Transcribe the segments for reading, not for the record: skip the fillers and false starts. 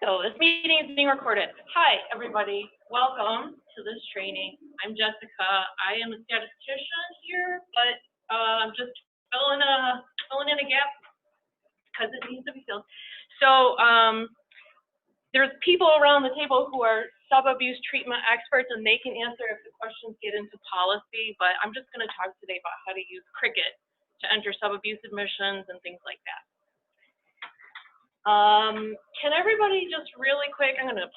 So this meeting is being recorded. Hi, everybody. Welcome to this training. I'm Jessica. I am a statistician here, but I'm just filling in a gap because it needs to be filled. So there's people around the table who are sub-abuse treatment experts, and they can answer if the questions get into policy, but I'm just going to talk today about how to use Cricket to enter sub-abuse admissions and things like that. Can everybody just really quick, I'm going to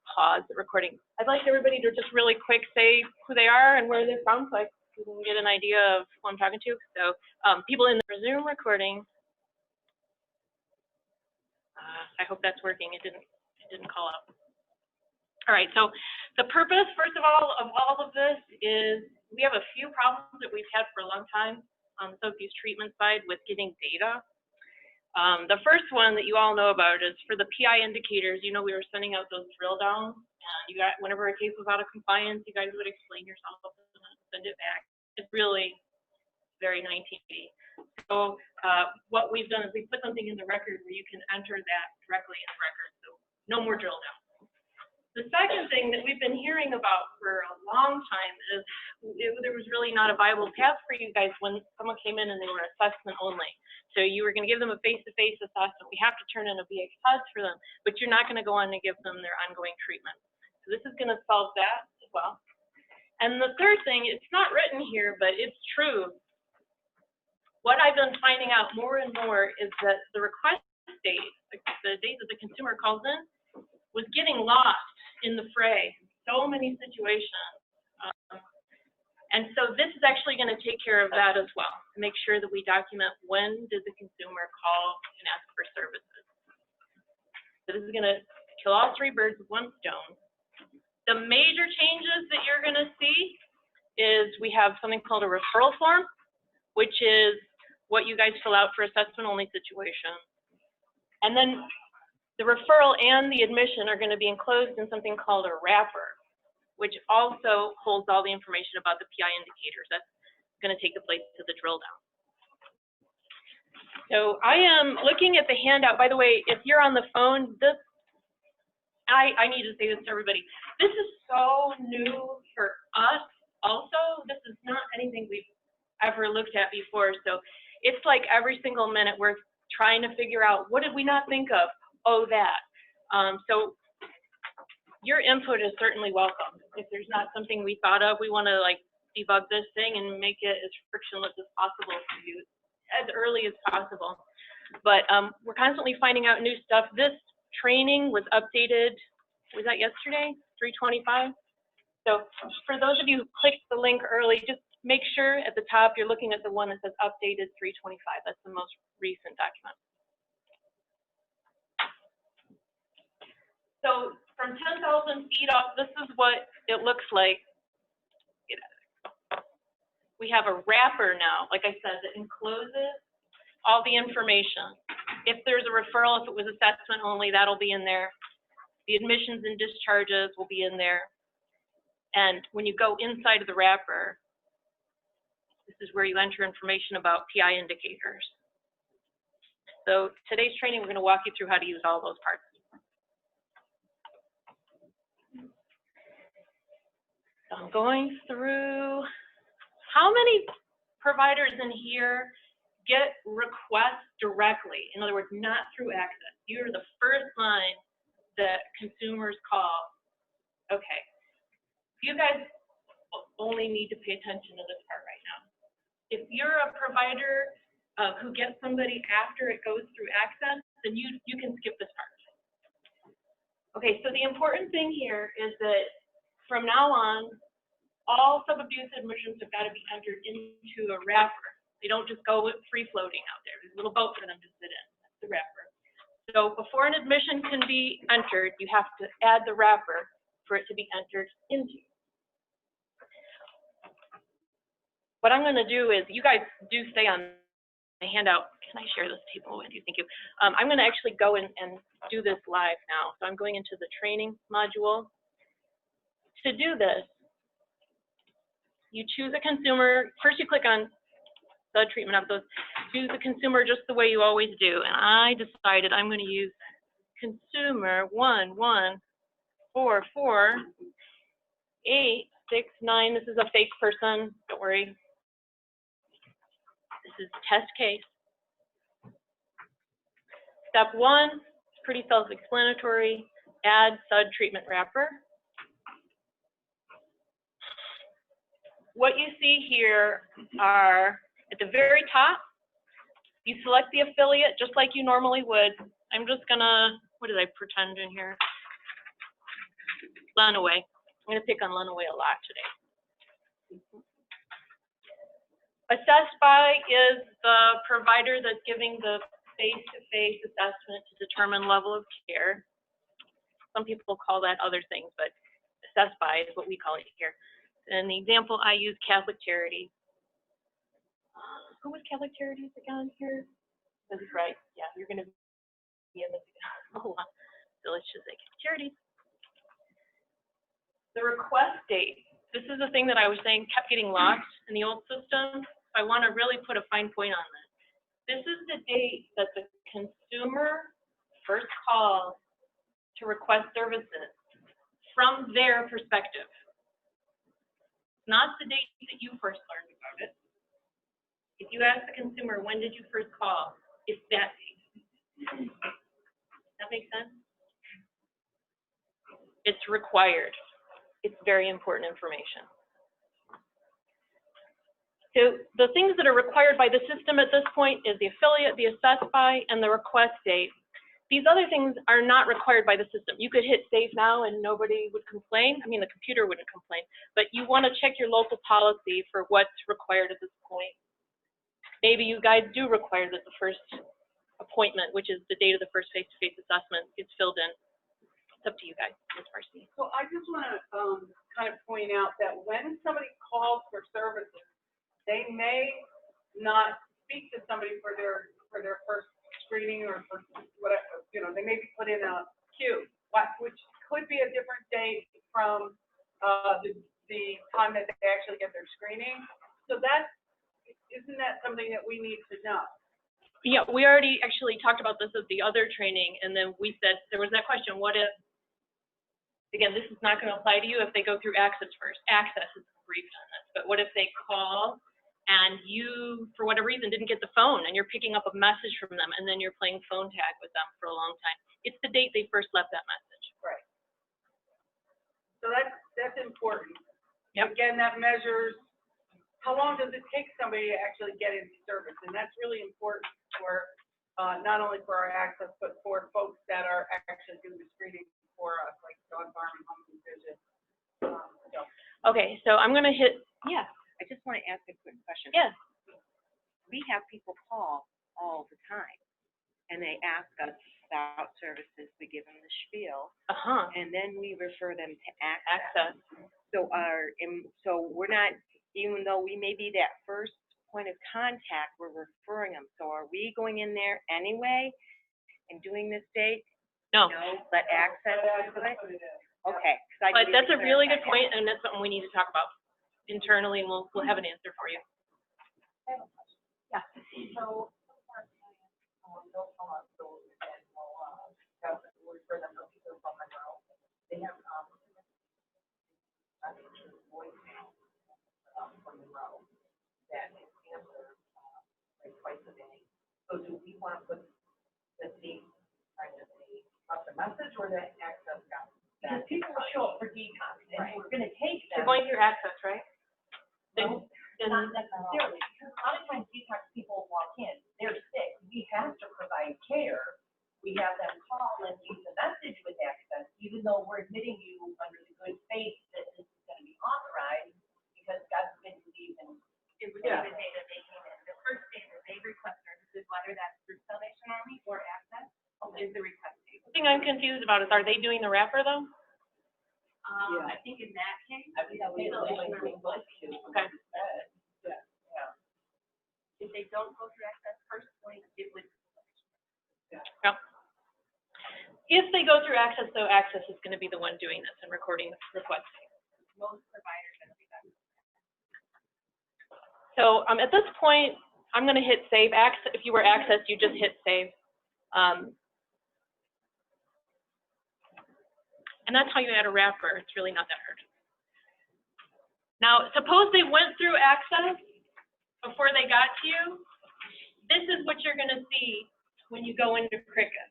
pause the recording. I'd like everybody to just really quick say who they are and where they're from so I can get an idea of who I'm talking to. So people in the Zoom recording, I hope that's working. It didn't call up. All right, so the purpose, first of all of this is we have a few problems that we've had for a long time on the sub-abuse treatment side with getting data. The first one that you all know about is for the PI indicators. You know, we were sending out those drill downs, and you got, whenever a case was out of compliance, you guys would explain yourself and send it back. It's really very 1980. So what we've done is we put something in the record where you can enter that directly in the record, so no more drill down. The second thing that we've been hearing about for a long time is there was really not a viable path for you guys when someone came in and they were assessment only. So you were going to give them a face-to-face assessment. We have to turn in a VA SUD for them, but you're not going to go on and give them their ongoing treatment. So this is going to solve that as well. And the third thing, it's not written here, but it's true. What I've been finding out more and more is that the request date, the date that the consumer calls in, was getting lost in the fray. So many situations. And so this is actually going to take care of that as well, to make sure that we document when did the consumer call and ask for services. So this is going to kill all three birds with one stone. The major changes that you're going to see is we have something called a referral form, which is what you guys fill out for assessment-only situations. And then the referral and the admission are going to be enclosed in something called a wrapper, which also holds all the information about the PI indicators. That's going to take the place of the drill down. So I am looking at the handout. By the way, if you're on the phone, I need to say this to everybody. This is so new for us also. This is not anything we've ever looked at before. So it's like every single minute we're trying to figure out, what did we not think of? Oh, that. So your input is certainly welcome. If there's not something we thought of, we want to like debug this thing and make it as frictionless as possible for you, as early as possible. But we're constantly finding out new stuff. This training was updated, was that yesterday? 3/25. So for those of you who clicked the link early, just make sure at the top you're looking at the one that says updated 3/25. That's the most recent document. So from 10,000 feet off, this is what it looks like. We have a wrapper now, like I said, that encloses all the information. If there's a referral, if it was assessment only, that'll be in there. The admissions and discharges will be in there. And when you go inside of the wrapper, this is where you enter information about PI indicators. So today's training, we're going to walk you through how to use all those parts. So I'm going through, how many providers in here get requests directly? In other words, not through Access. You're the first line that consumers call. Okay. You guys only need to pay attention to this part right now. If you're a provider who gets somebody after it goes through Access, then you can skip this part. Okay, so the important thing here is that from now on, all sub-abuse admissions have got to be entered into a wrapper. They don't just go free-floating out there. There's a little boat for them to sit in. That's the wrapper. So before an admission can be entered, you have to add the wrapper for it to be entered into. What I'm going to do is, you guys do stay on the handout. Can I share this table with you? Thank you. I'm going to actually go and do this live now. So I'm going into the training module. To do this, you choose a consumer. First, you click on the treatment of those. Choose the consumer just the way you always do. And I decided I'm going to use consumer 1144869. This is a fake person. Don't worry. This is test case. Step 1, pretty self-explanatory. Add SUD treatment wrapper. What you see here are at the very top, you select the affiliate just like you normally would. I'm just gonna, what did I pretend in here? Lenawee. I'm gonna pick on Lenawee a lot today. Assessed by is the provider that's giving the face-to-face assessment to determine level of care. Some people call that other things, but assessed by is what we call it here. And the example I use, Catholic Charities. Who was Catholic Charities again here? This is right. Yeah, you're going to be in this. Hold on. So let's just say Charities. The request date. This is the thing that I was saying kept getting lost in the old system. I want to really put a fine point on this. This is the date that the consumer first calls to request services from their perspective. Not the date that you first learned about it. If you ask the consumer, when did you first call? It's that date. That makes sense? It's required. It's very important information. So the things that are required by the system at this point is the affiliate, the assessed by, and the request date. These other things are not required by the system. You could hit save now and nobody would complain. I mean, the computer wouldn't complain, but you want to check your local policy for what's required at this point. Maybe you guys do require that the first appointment, which is the date of the first face-to-face assessment, is filled in. It's up to you guys, Ms. Marcy. So I just want to kind of point out that when somebody calls for services, they may not speak to somebody for their first screening or for whatever, you know, they may be put in a queue, which could be a different date from the time that they actually get their screening. So isn't that something that we need to know? Yeah, we already actually talked about this at the other training, and then we said there was that question, what if, again, this is not going to apply to you if they go through Access first. Access is briefed on this, but what if they call and you, for whatever reason, didn't get the phone and you're picking up a message from them and then you're playing phone tag with them for a long time? It's the date they first left that message. Right. So that's important. Yep. Again, that measures how long does it take somebody to actually get into service, and that's really important for not only for our access, but for folks that are actually doing the screening for us, like dog farm and home vision. Okay, so I'm going to hit, yeah. I just want to ask a quick question. Yeah. We have people call all the time, and they ask us about services. We give them the spiel, and then we refer them to Access. So we're not, even though we may be that first point of contact, we're referring them. So are we going in there anyway and doing this date? No. Let Access do it? Okay. But that's a really good point, and that's something we need to talk about internally, and we'll have an answer for you. Yeah. So, they'll come up, those and we'll refer them to people from Monroe. They have voicemail from Monroe that is answered like twice a day. So do we want to put the date kind of the message or the Access guy? Because people will show up for decon, and we're going to take them. You're going through Access, right? Not necessarily, because a lot of times detox people walk in, they're sick, we have to provide care. We have them call and leave the message with Access, even though we're admitting you under the good faith that this is going to be authorized, because God forbid you leave and. It would be the day that they came in. The first day that they request services, whether that's through Salvation Army or Access, is the request date. The thing I'm confused about is, are they doing the wrapper though? I think in that case, I mean, they don't Salvation do Army was. Okay. If they don't go through Access first point, it would. Yeah. If they go through Access, though, Access is going to be the one doing this and recording the request. Most providers are going to be that. So at this point, I'm going to hit save. If you were Access, you just hit save. And that's how you add a wrapper. It's really not that hard. Now, suppose they went through access before they got to you. This is what you're going to see when you go into Cricut.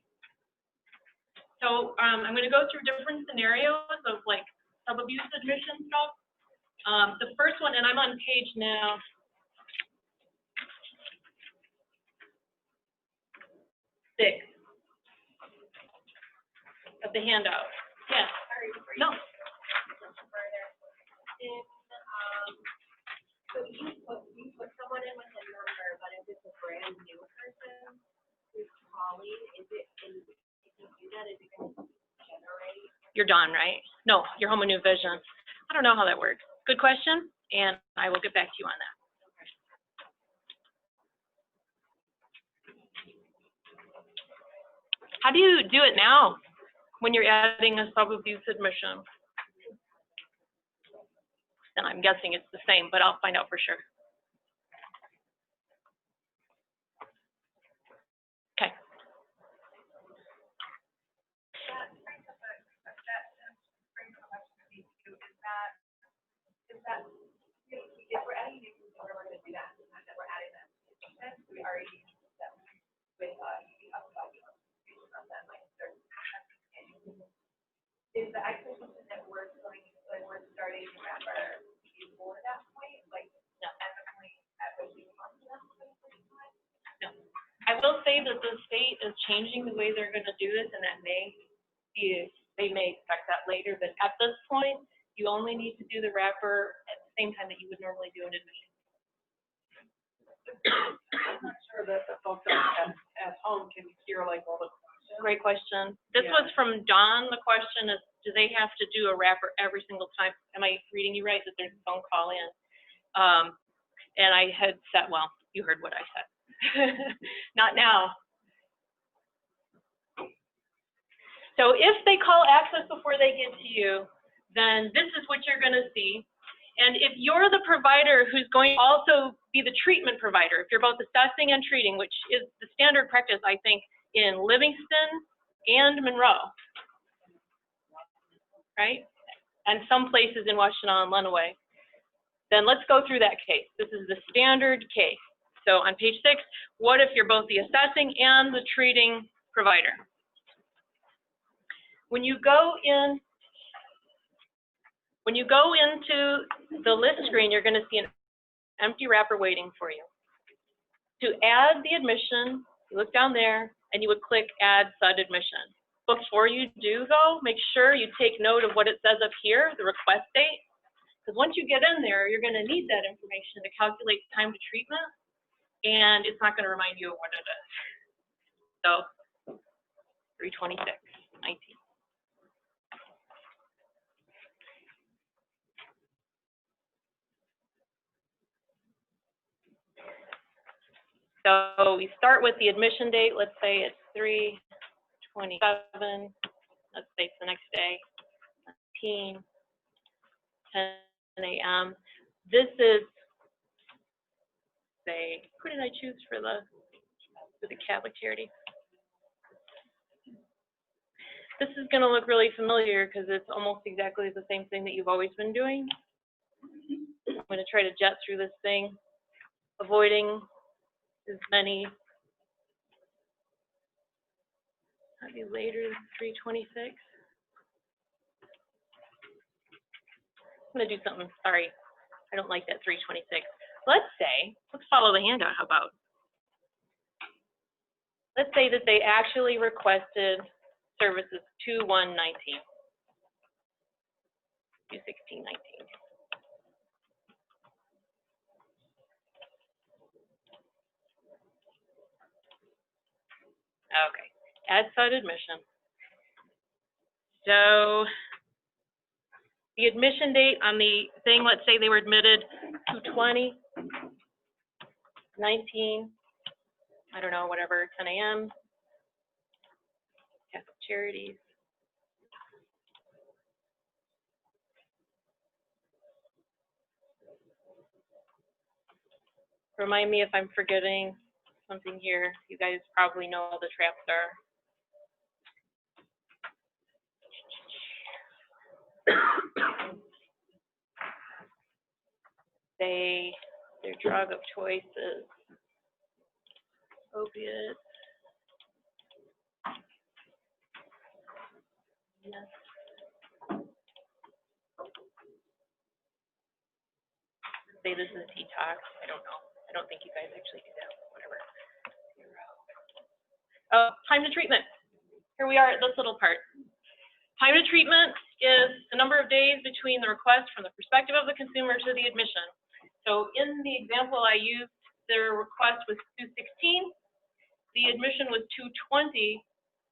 So I'm going to go through different scenarios of like sub-abuse admission stuff. The first one, and I'm on page now. Six of the handout. Yes. No. So you put someone in with a number, but if it's a brand new person who's calling, if you do that, is it going to generate? You're done, right? No, you're home with New Vision. I don't know how that works. Good question, and I will get back to you on that. How do you do it now when you're adding a sub-abuse admission? And I'm guessing it's the same, but I'll find out for sure. Okay. If we're adding new people, we're going to do that. We're adding them. We already use them with is the expectation that we're starting to wrapper before that point, like at the point at which we want them to? No. I will say that the state is changing the way they're going to do this, and that they may expect that later. But at this point, you only need to do the wrapper at the same time that you would normally do an admission. I'm not sure that the folks at home can hear like all the questions. Great question. This Yeah. was from Don. The question is, do they have to do a wrapper every single time? Am I reading you right that there's a phone call in? And I had said, well, you heard what I said. Not now. So if they call access before they get to you, then this is what you're going to see. And if you're the provider who's going to also be the treatment provider, if you're both assessing and treating, which is the standard practice, I think, in Livingston and Monroe, right? And some places in Washtenaw and Lenawee, then let's go through that case. This is the standard case. So on page 6, what if you're both the assessing and the treating provider? When you go into the list screen, you're going to see an empty wrapper waiting for you. To add the admission, you look down there and you would click Add SUD Admission. Before you do, though, make sure you take note of what it says up here, the request date, because once you get in there, you're going to need that information to calculate time to treatment, and it's not going to remind you of what it is. So 3/26/19. So we start with the admission date. Let's say it's 3/27. Let's say it's the next day, 10 a.m. This is, say, who did I choose for the Catholic charity? This is going to look really familiar because it's almost exactly the same thing that you've always been doing. I'm going to try to jet through this thing, avoiding as many. That'd be later than 3/26. I'm going to do something. Sorry, I don't like that 3/26. Let's follow the handout. How about? Let's say that they actually requested services 2/1/19, 2/16/19. Okay, add SUD admission. So the admission date on the thing, let's say they were admitted 2/20/19, I don't know, whatever, 10 a.m. Catholic Charities. Remind me if I'm forgetting something here. You guys probably know all the traps are. Their drug of choice is opiates. Yes. Say this is detox. I don't know. I don't think you guys actually do that. Whatever. Oh, time to treatment. Here we are at this little part. Time to treatment is the number of days between the request from the perspective of the consumer to the admission. So in the example I used, their request was 216. The admission was 220.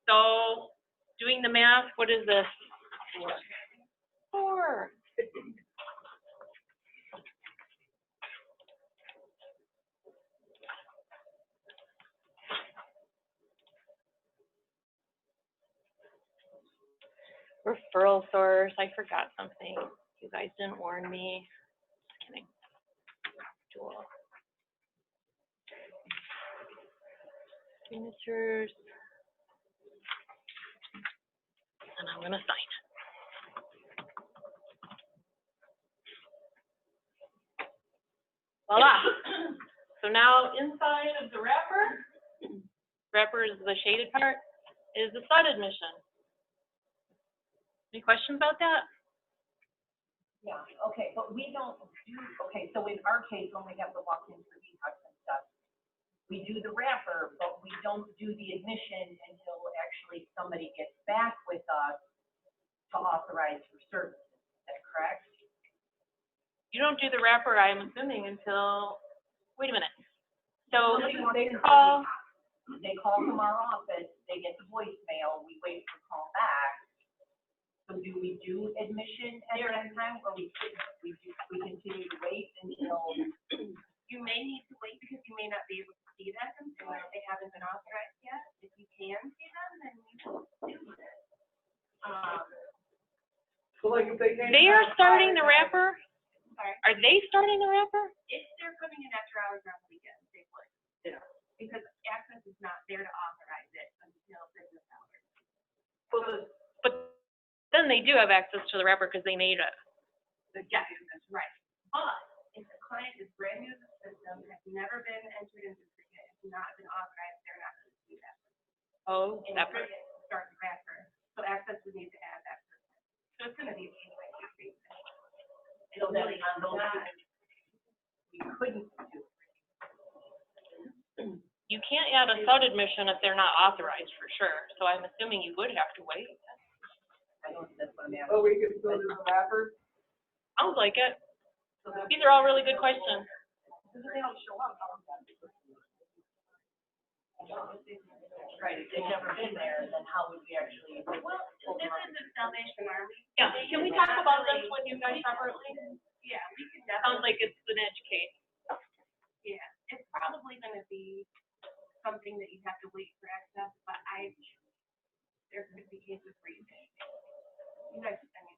So doing the math, what is this? 4. Referral source, I forgot something. You guys didn't warn me. Just kidding. Dual. Signatures. And I'm gonna sign. Voila. So now inside of the wrapper is the shaded part, is the SUD admission. Any questions about that? Yeah, okay, but we don't do, okay, so in our case, when we have the walk-in for detox and stuff, we do the wrapper, but we don't do the admission until actually somebody gets back with us to authorize for services. Is that correct? You don't do the wrapper, I'm assuming, until, wait a minute. So They call from our office, they get the voicemail, we wait for call back. So do we do admission at that time, or we continue to wait until? You may need to wait because you may not be able to see that consumer if they haven't been authorized yet. If you can see them, then you do it. So like if they. They are starting the wrapper? Sorry. Are they starting the wrapper? If they're coming in after hours on the weekend, they would. Yeah. Because access is not there to authorize it until business hours. But then they do have access to the wrapper because they made it. Yes, that's right. But if the client is brand new to the system, has never been entered into treatment, has not been authorized, they're not going to do that. Oh, And that they're part. going to start the wrapper. So access would need to add that person. So it's going to be a gateway to treatment. So then on those, we couldn't do. You can't add a SUD admission if they're not authorized for sure. So I'm assuming you would have to wait. I don't, that's what I'm asking. Oh, we could go to the wrapper? Sounds like it. These are all really good questions. Because if they don't show up, right, if they've never been there, then how would we actually? Well, this is the Salvation Army. Yeah, can we talk about this when you guys separately? Yeah, we could Sounds definitely. like it's an edge case. Yeah, it's probably going to be something that you have to wait for access, but there could be cases where you can. You guys, I mean,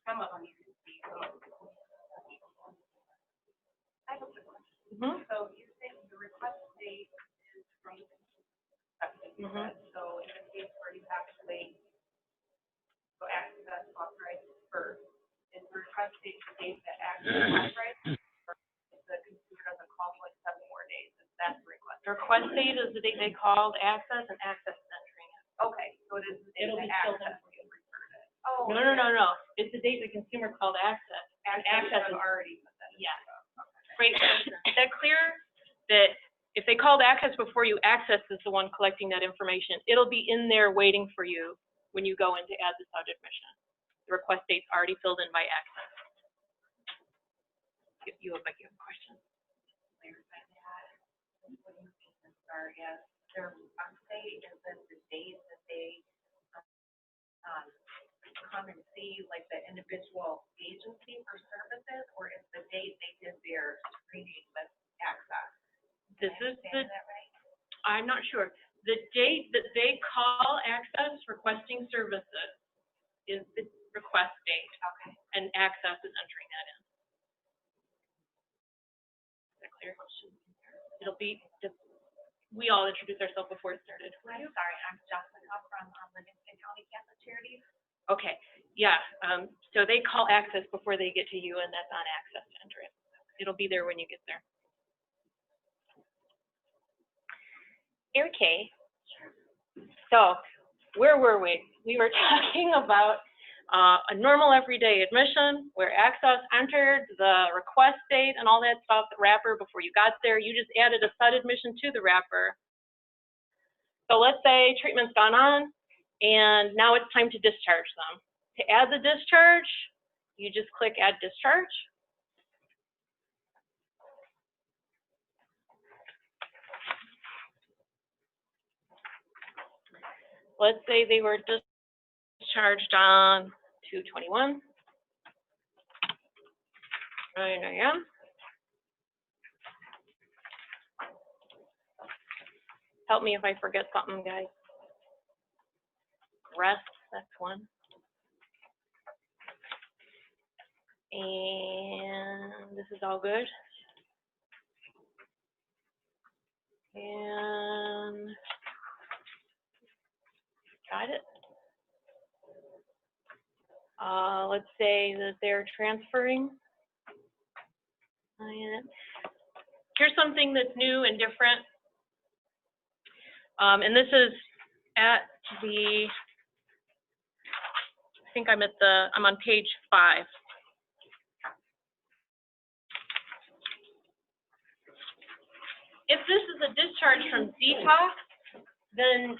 some of them you can see. I have a quick question. So you're saying the request date is from the so in a case where you have to wait, so access authorized first, is the request date the date that access authorized? Or if the consumer doesn't call for like 7 more days, is that the request? The request date is the date they called access, and access is entering it. Okay, so it is the date It'll that be filled in access for you. referred it. Oh. No. It's the date the consumer called access. Access is is already put that. Yeah. Great. Is that clear? That if they called access before you, access is the one collecting that information. It'll be in there waiting for you when you go in to add the SUD admission. The request date's already filled in by access. You have a question? Clarify that. What do you mean, as far as their request date, is it the date that they come and see like the individual agency for services, or is the date they did their screening with access? This is the, that right? I'm not sure. The date that they call access requesting services is the request date. Okay. And access is entering that in. Is that clear? It'll be, we all introduce ourselves before it started. I'm sorry, I'm Jessica from Livingston County Catholic Charities. Okay, yeah, So they call access before they get to you, and that's on access to enter it. It'll be there when you get there. Okay. So where were we? We were talking about a normal everyday admission where access entered the request date and all that stuff, the wrapper before you got there. You just added a SUD admission to the wrapper. So let's say treatment's gone on, and now it's time to discharge them. To add the discharge, you just click Add Discharge. Let's say they were discharged on 2/21. 9 a.m. Help me if I forget something, guys. Rest, that's one. And this is all good. And got it. Let's say that they're transferring. Here's something that's new and different. And this is at the, I think I'm on page 5. If this is a discharge from detox, then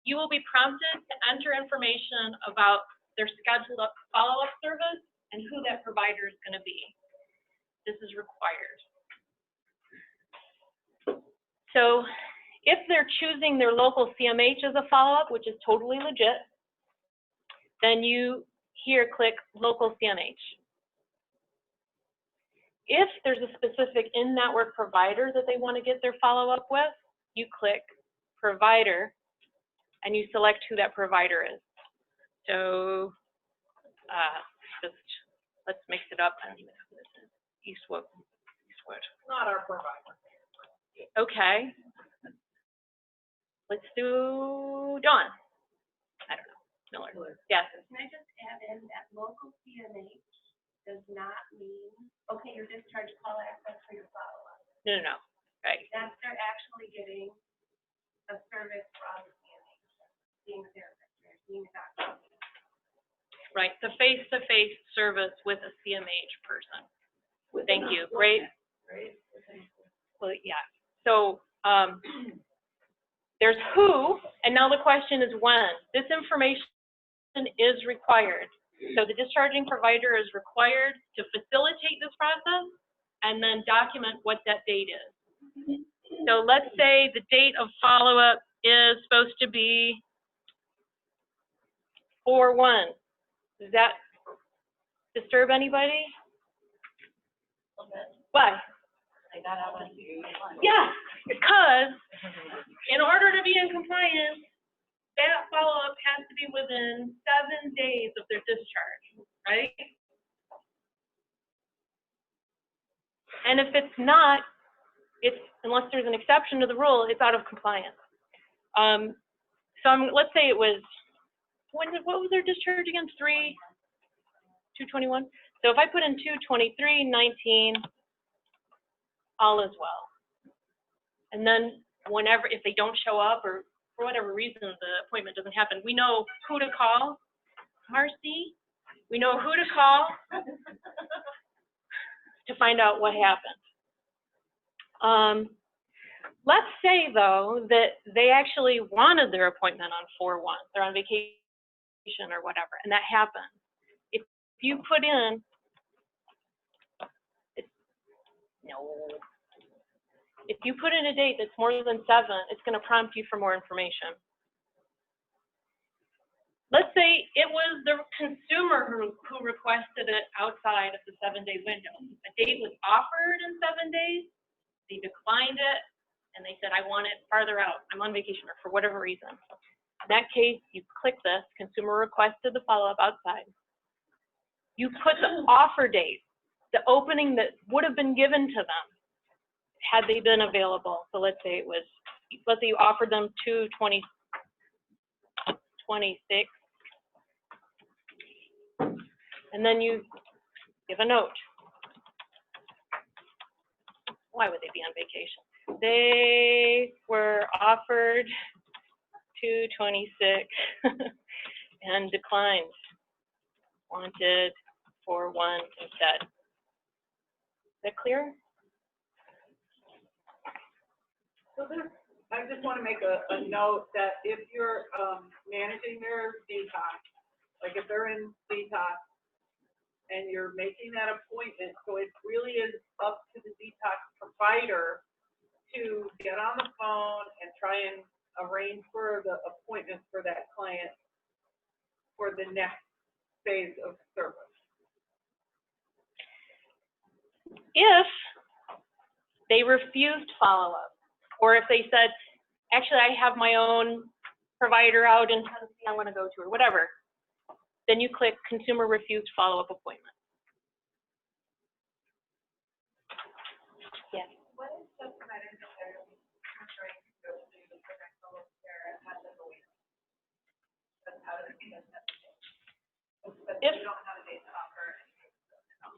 you will be prompted to enter information about their scheduled follow-up service and who that provider is going to be. This is required. So if they're choosing their local CMH as a follow-up, which is totally legit, then you here click local CMH. If there's a specific in-network provider that they want to get their follow-up with, you click provider and you select who that provider is. So just let's mix it up. I don't even know who this is. Eastwood. Not our provider. Okay. Let's do Dawn. I don't know. Miller. Yes. Can I just add in that local CMH does not mean, okay, your discharge call access for your follow-up. No. Right. That's they're actually getting a service from the CMH, being a therapist or being a doctor. Right. The face-to-face service with a CMH person. Thank you. Great. Well, yeah. So there's who, and now the question is when. This information is required. So the discharging provider is required to facilitate this process and then document what that date is. So let's say the date of follow-up is supposed to be 4/1. Does that disturb anybody? Why? I got out on Yeah, because in order to be in compliance, that follow-up has to be within 7 days of their discharge, right? And if it's not, unless there's an exception to the rule, it's out of compliance. Let's say it was, what was their discharge again? 2/21. So if I put in 2/23/19, all is well. And then if they don't show up or for whatever reason the appointment doesn't happen, we know who to call. Marcy, we know who to call to find out what happened. Let's say though that they actually wanted their appointment on 4/1. They're on vacation or whatever, and that happened. If you put in, if you put in a date that's more than 7, it's going to prompt you for more information. Let's say it was the consumer who requested it outside of the 7-day window. A date was offered in 7 days, they declined it, and they said, I want it farther out. I'm on vacation or for whatever reason. In that case, you click this, consumer requested the follow-up outside. You put the offer date, the opening that would have been given to them had they been available. So let's say you offered them 2/26. And then you give a note. Why would they be on vacation? They were offered 226 and declined. Wanted 41 instead. Is that clear? So this, I just want to make a note that if you're managing their detox, like if they're in detox and you're making that appointment, so it really is up to the detox provider to get on the phone and try and arrange for the appointment for that client for the next phase of service. If they refused follow-up, or if they said, actually, I have my own provider out in Tennessee I want to go to, or whatever, then you click consumer refused follow-up appointment. Yes. What is the provider that they're trying to go to the next level of care and has them away? That's how it is. But If you don't have a date to offer.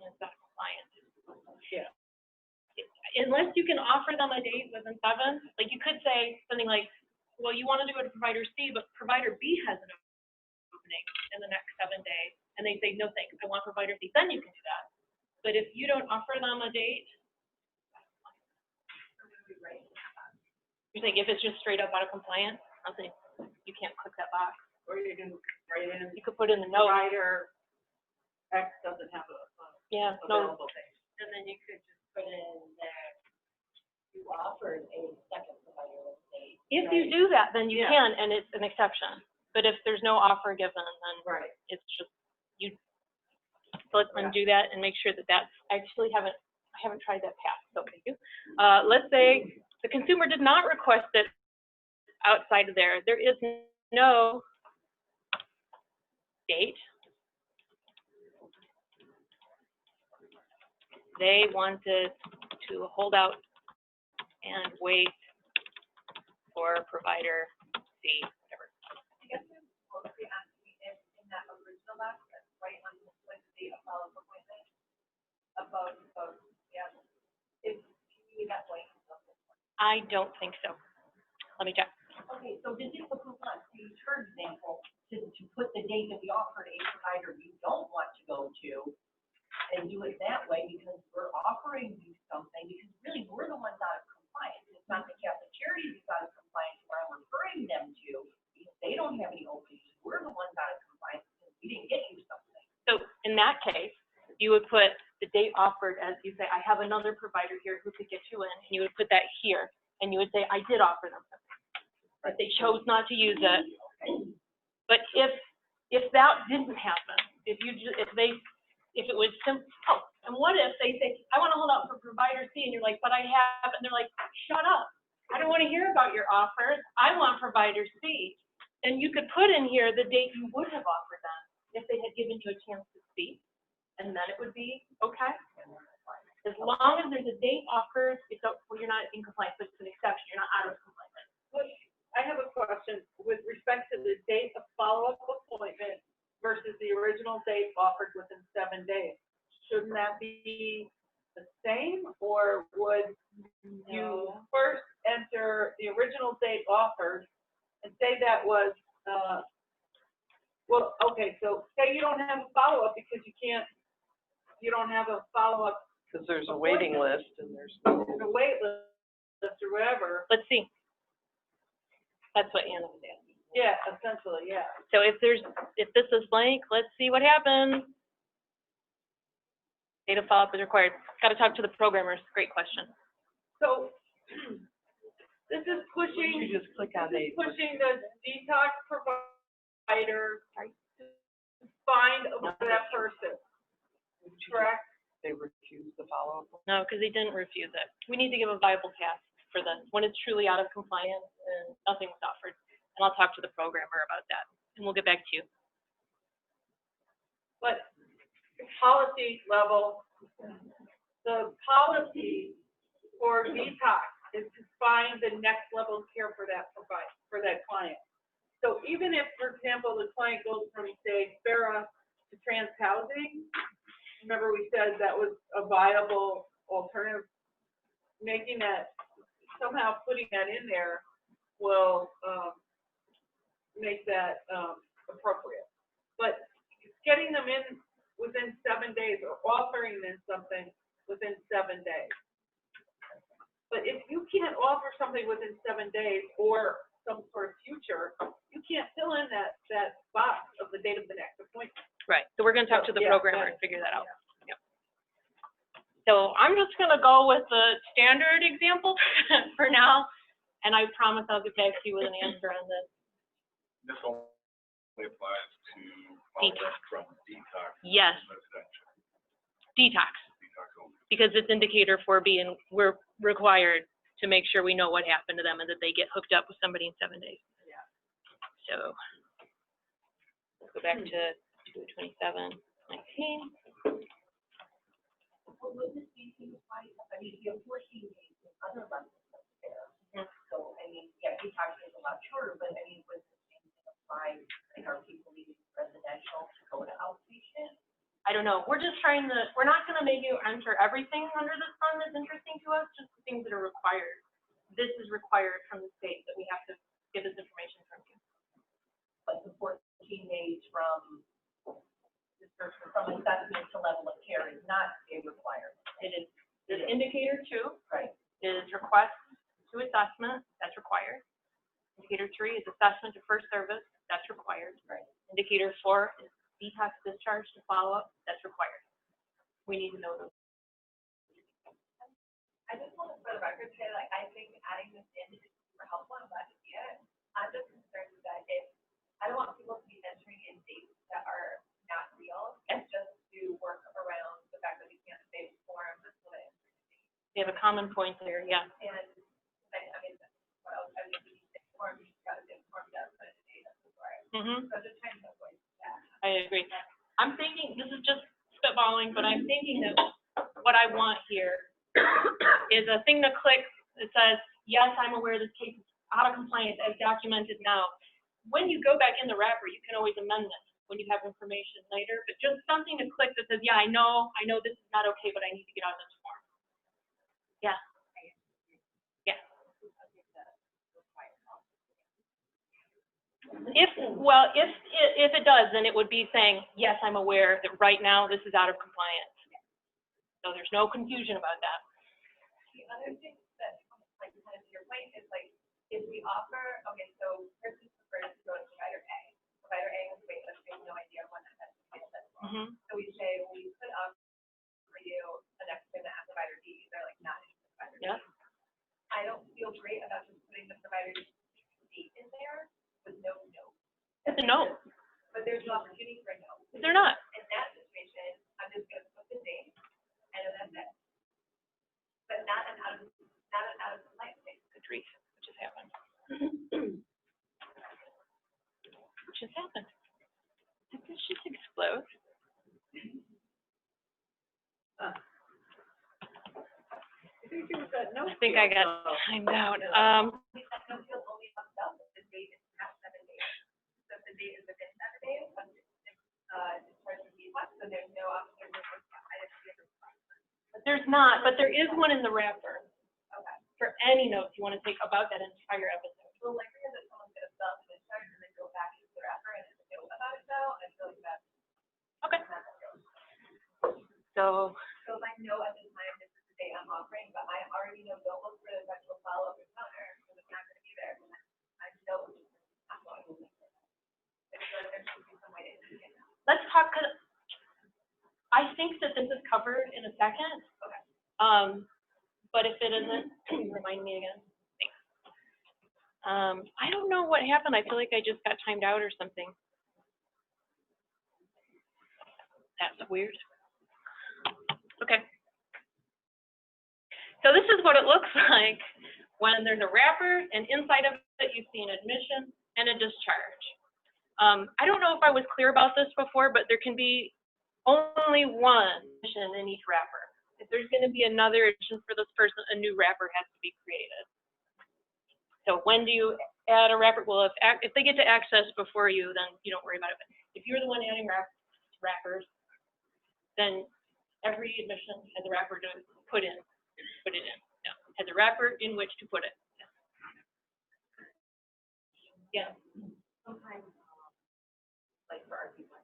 it's not compliant. Yeah. Unless you can offer them a date within 7, like you could say something like, well, you want to go to provider C, but provider B has an opening in the next 7 days, and they say, no thanks, I want provider C, then you can do that. But if you don't offer them a date, you're saying if it's just straight up out of compliance, I'll say, you can't click that box. Or you can write in, You could put in the note. provider X doesn't have a Yeah, no, available date. And then you could just put in that you offered a second provider, let's say. if you do that, then you Yeah. can, and it's an exception. But if there's no offer given, then Right. it's just, you, so let's undo that and make sure that that's, I haven't tried that path, so thank you. Let's say the consumer did not request it outside of there. There is no date. They wanted to hold out and wait for provider C, whatever. I guess it's mostly asking if in that original box, that's right on the date of follow-up appointment, above, yeah, if you need that blank. I don't think so. Let me check. Okay, so this is the coupon, to use her example, to put the date that we offered a provider you don't want to go to, and do it that way, because we're offering you something, because really, we're the ones out of compliance. It's not the Catholic Charities that's out of compliance, where I'm referring them to, because they don't have any openings. We're the ones out of compliance, because we didn't get you something. So in that case, you would put the date offered as you say, I have another provider here who could get you in, and you would put that here, and you would say, I did offer them something. But they chose not to use it. But if that didn't happen, if it was simple, oh, and what if they say, I want to hold out for provider C, and you're like, but I have, and they're like, shut up. I don't want to hear about your offers. I want provider C. And you could put in here the date you would have offered them if they had given you a chance to speak, and then it would be okay. As long as there's a date offered, it's well, you're not in compliance, but it's an exception. You're not out of compliance. I have a question with respect to the date of follow-up appointment versus the original date offered within 7 days. Shouldn't that be the same, or would you first enter the original date offered and say that was, well, okay, so say you don't have a follow-up because you don't have a follow-up. Because there's a waiting list and there's A wait list or whatever. Let's see. That's what Anna was asking. Yeah, essentially, yeah. So if this is blank, let's see what happens. Data follow-up is required. Got to talk to the programmers. Great question. So this is pushing. you just click on This is the, pushing the detox provider to find that person, correct? they refuse the follow-up. No, because they didn't refuse it. We need to give a viable task for this when it's truly out of compliance and nothing was offered. And I'll talk to the programmer about that, and we'll get back to you. But policy level, the policy for detox is to find the next level of care for that client. So even if, for example, the client goes from, say, Farah to trans housing, remember we said that was a viable alternative. Making that, somehow putting that in there will, make that, appropriate. But getting them in within 7 days or offering them something within 7 days. But if you can't offer something within 7 days or some sort of future, you can't fill in that box of the date of the next appointment. Right, so we're gonna talk to the Yeah, programmer and figure that out. Yep. So I'm just gonna go with the standard example for now, and I promise I'll get back to you with an answer on this. This only applies to Detox. from detox. Yes. Residential. Detox, Detox only. because it's indicator 4B, and we're required to make sure we know what happened to them and that they get hooked up with somebody in 7 days. Yeah. So, let's go back to 22719. Well, would this be things like, I mean, you have 14 days in other levels of care. So, I mean, yeah, detox is a lot shorter, but I mean, would the same thing apply, like, are people leaving residential to go to outpatient? I don't know, we're just trying to, we're not gonna make you enter everything under the sun that's interesting to us, just the things that are required. This is required from the state, that we have to get this information from you. Like the 14 days from this person, from assessment to level of care is not a requirement. It is, this indicator 2 Right. is request to assessment, that's required. Indicator 3 is assessment to first service, that's required. Right. Indicator 4 is detox discharge to follow up, that's required. We need to know those. I just want to, for the record, say, like, I think adding this in is super helpful, I'm glad to see it. I'm just concerned that I don't want people to be entering in dates that are not real, and just to work around the fact that we can't save the form, that's what I am. We have a common point there, yeah. And, I mean, what else, I mean, we save the form, you just gotta save the form, that's what it is, that's what I, Mm-hmm. so just trying to avoid that. I agree. I'm thinking, this is just spitballing, but I'm thinking that what I want here is a thing to click that says, yes, I'm aware this case is out of compliance as documented now. When you go back in the wrapper, you can always amend this when you have information later, but just something to click that says, yeah, I know this is not okay, but I need to get on this form. Yeah. Yeah. If it does, then it would be saying, yes, I'm aware that right now this is out of compliance. So there's no confusion about that. The other thing that, like, kind of to your point, is like, if we offer, okay, so person prefers to go to provider A. Provider A has wait list, we have no idea when that has to be available. Mm-hmm. So we say, well, we could offer you an estimate at provider D, they're like not in provider D. Yeah. I don't feel great about just putting the provider D in there with no note. It's a no. But there's an opportunity for a note. They're not. In that situation, I'm just gonna put the date, and then that's it. But not an out of compliance date. Good grief, what just happened? What just happened? Did this just explode? I think I got timed out. No field only comes up if the date is past 7 days. So if the date is within 7 days, discharge would be less, so there's no opportunity for There's not, but there is one in the wrapper okay. for any notes you want to take about that entire episode. The likelihood that someone's gonna sell the discharge and then go back into the wrapper and it's a note about it though, I feel like that's Okay. not that real. So, So if I know at the time this is the date I'm offering, but I already know don't look for the sexual follow-up encounter, because it's not gonna be there, and I know it's not going to be there. I feel like there should be some way to indicate that. let's talk, cause I think that this is covered in a second. Okay. But if it isn't, remind me again. Thanks. I don't know what happened. I feel like I just got timed out or something. That's weird. Okay. So this is what it looks like when there's a wrapper, and inside of it you see an admission and a discharge. I don't know if I was clear about this before, but there can be only one admission in each wrapper. If there's going to be another admission for this person, a new wrapper has to be created. So when do you add a wrapper? Well, if they get to access before you, then you don't worry about it. But if you're the one adding wrapper, wrappers, then every admission has a wrapper to put it in. No, has a wrapper in which to put it. Yeah. Sometimes, like for our people,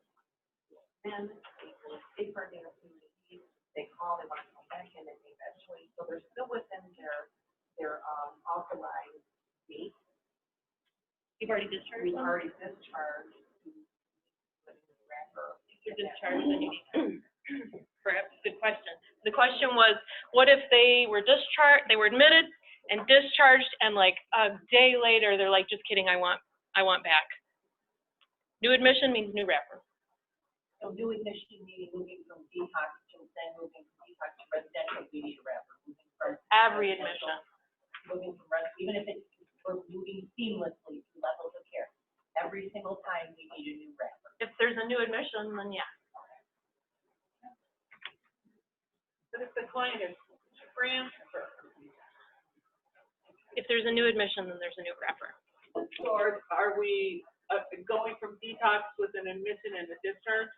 then they for their communities, they call, they want to come back in, and they eventually, so they're still within their authorized date. You've already discharged We've them? already discharged the wrapper. If you're discharged, then you need to. Perhaps, good question. The question was, what if they were discharged, they were admitted and discharged, and like a day later, they're like, just kidding, I want back. New admission means new wrapper. So new admission meaning moving from detox to then moving from detox to residential, we need a wrapper. Moving from Every residential, admission. Moving from even if it's, we're moving seamlessly to levels of care. Every single time we need a new wrapper. If there's a new admission, then yeah. But if the client is transferred, If there's a new admission, then there's a new wrapper. or are we going from detox with an admission and a discharge?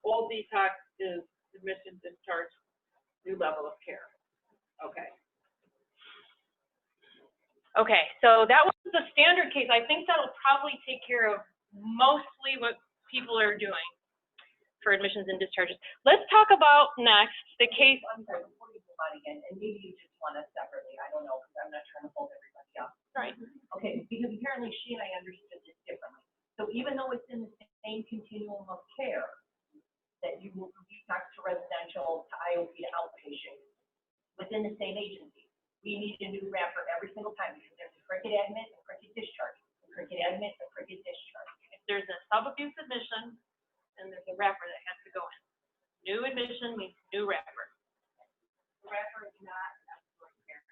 All detox is admission, discharge, new level of care. Okay. Okay, so that was the standard case. I think that'll probably take care of mostly what people are doing for admissions and discharges. Let's talk about next the case. I'm sorry, before you move on again, and maybe you just want us separately, I don't know, because I'm not trying to hold everybody up. Right. Okay, because apparently she and I understood this differently. So even though it's in the same continuum of care, that you move from detox to residential to IOP to outpatient, within the same agency, we need a new wrapper every single time, because there's a cricket admit, a cricket discharge, a cricket admit, a cricket discharge. If there's a sub-abuse admission, then there's a wrapper that has to go in. New admission means new wrapper. The wrapper is not absolute care,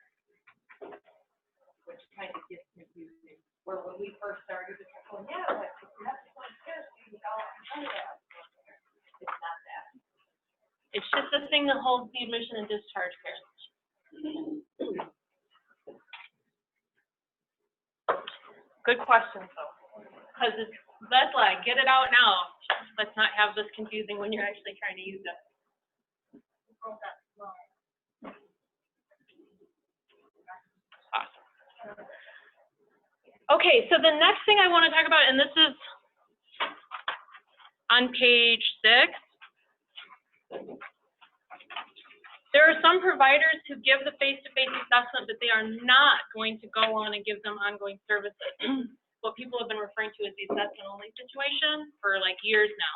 which kind of gets confusing. Where when we first started, it's like, well, yeah, that's what care students all under that. It's not that. It's just the thing that holds the admission and discharge care. Good question, though, because that's like, get it out now. Let's not have this confusing when you're actually trying to use it. Awesome. Okay, so the next thing I want to talk about, and this is on page 6. There are some providers who give the face-to-face assessment, but they are not going to go on and give them ongoing services. What people have been referring to as the assessment-only situation for like years now.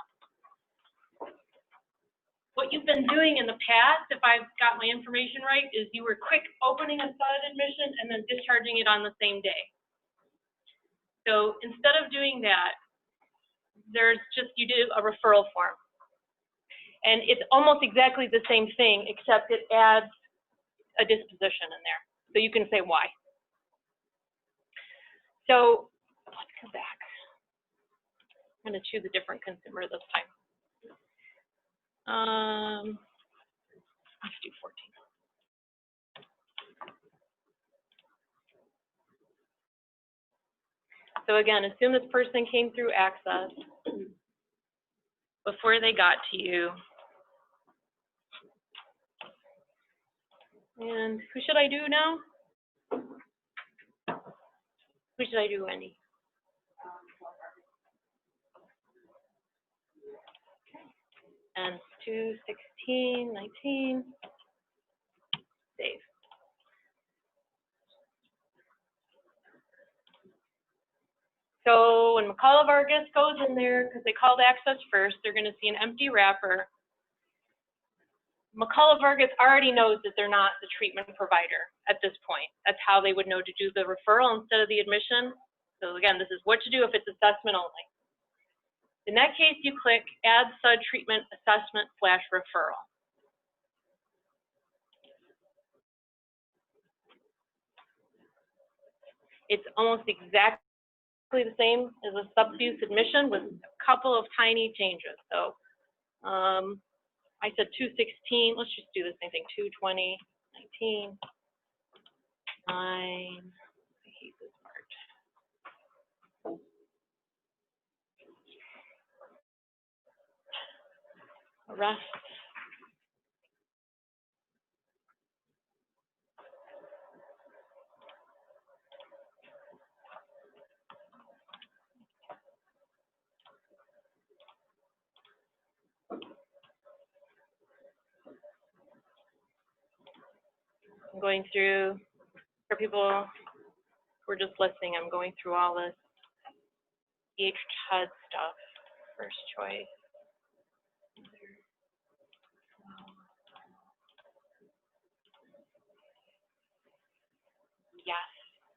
What you've been doing in the past, if I've got my information right, is you were quick opening a SUD admission and then discharging it on the same day. So instead of doing that, you do a referral form. And it's almost exactly the same thing, except it adds a disposition in there. So you can say why. So let's go back. I'm going to choose a different consumer this time. Let's do 14. So again, assume this person came through access before they got to you. And who should I do now? Who should I do, Wendy? And 2, 16, 19. Save. So when McCullough Vargas goes in there, because they called access first, they're going to see an empty wrapper. McCullough Vargas already knows that they're not the treatment provider at this point. That's how they would know to do the referral instead of the admission. So again, this is what to do if it's assessment only. In that case, you click Add SUD Treatment Assessment / Referral. It's almost exactly the same as a subuse admission with a couple of tiny changes. So I said 216. Let's just do the same thing. 220, 19, 9. I hate this part. Arrest. I'm going through, for people who are just listening, I'm going through all this HUD stuff, first choice. Yes,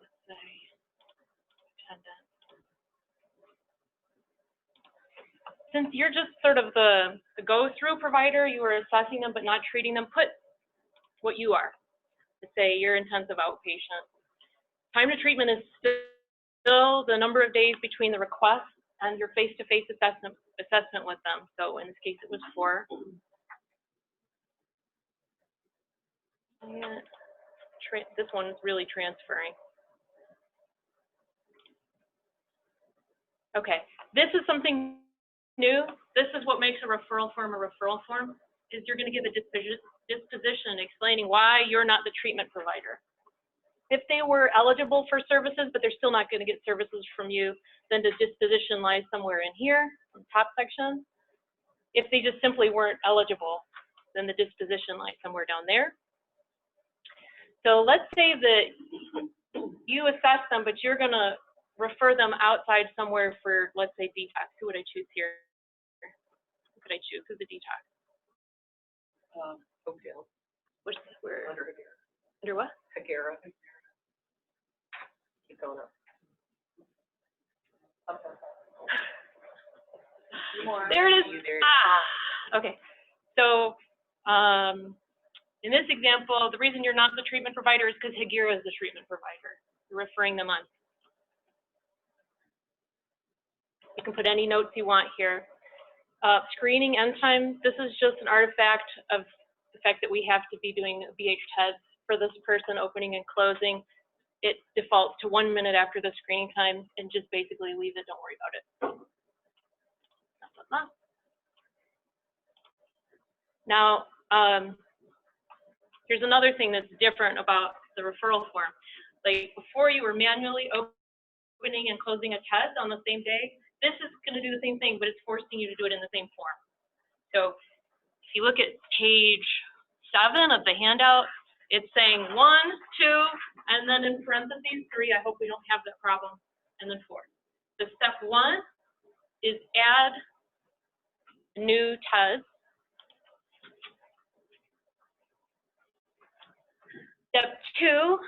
let's say, attendant. Since you're just sort of the go-through provider, you are assessing them but not treating them, put what you are. Let's say you're intensive outpatient. Time to treatment is still the number of days between the request and your face-to-face assessment with them. So in this case, it was 4. And this one is really transferring. Okay, this is something new. This is what makes a referral form, is you're going to give a disposition explaining why you're not the treatment provider. If they were eligible for services, but they're still not going to get services from you, then the disposition lies somewhere in here, in the top section. If they just simply weren't eligible, then the disposition lies somewhere down there. So let's say that you assess them, but you're going to refer them outside somewhere for, let's say, detox. Who would I choose here? Who could I choose? Who's the detox? Oakdale, Where? under Hagera. Under what? Hagera. Keep going up. There it is. Ah, okay. So in this example, the reason you're not the treatment provider is because Hagera is the treatment provider. You're referring them on. You can put any notes you want here. Screening end time, this is just an artifact of the fact that we have to be doing BH tests for this person, opening and closing. It defaults to 1 minute after the screening time, and just basically leave it, don't worry about it. Now, here's another thing that's different about the referral form. Like before, you were manually opening and closing a test on the same day. This is going to do the same thing, but it's forcing you to do it in the same form. So if you look at page 7 of the handout, it's saying 1, 2, and then in parentheses 3. I hope we don't have that problem, and then 4. So step 1 is add new TES. Step 2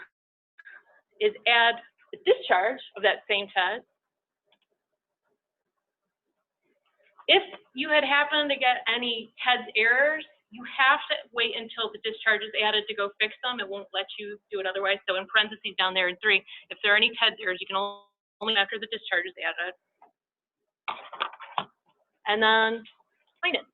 is add the discharge of that same TES. If you had happened to get any TEDS errors, you have to wait until the discharge is added to go fix them. It won't let you do it otherwise. So in parentheses down there in 3, if there are any TEDS errors, you can only after the discharge is added. And then explain it.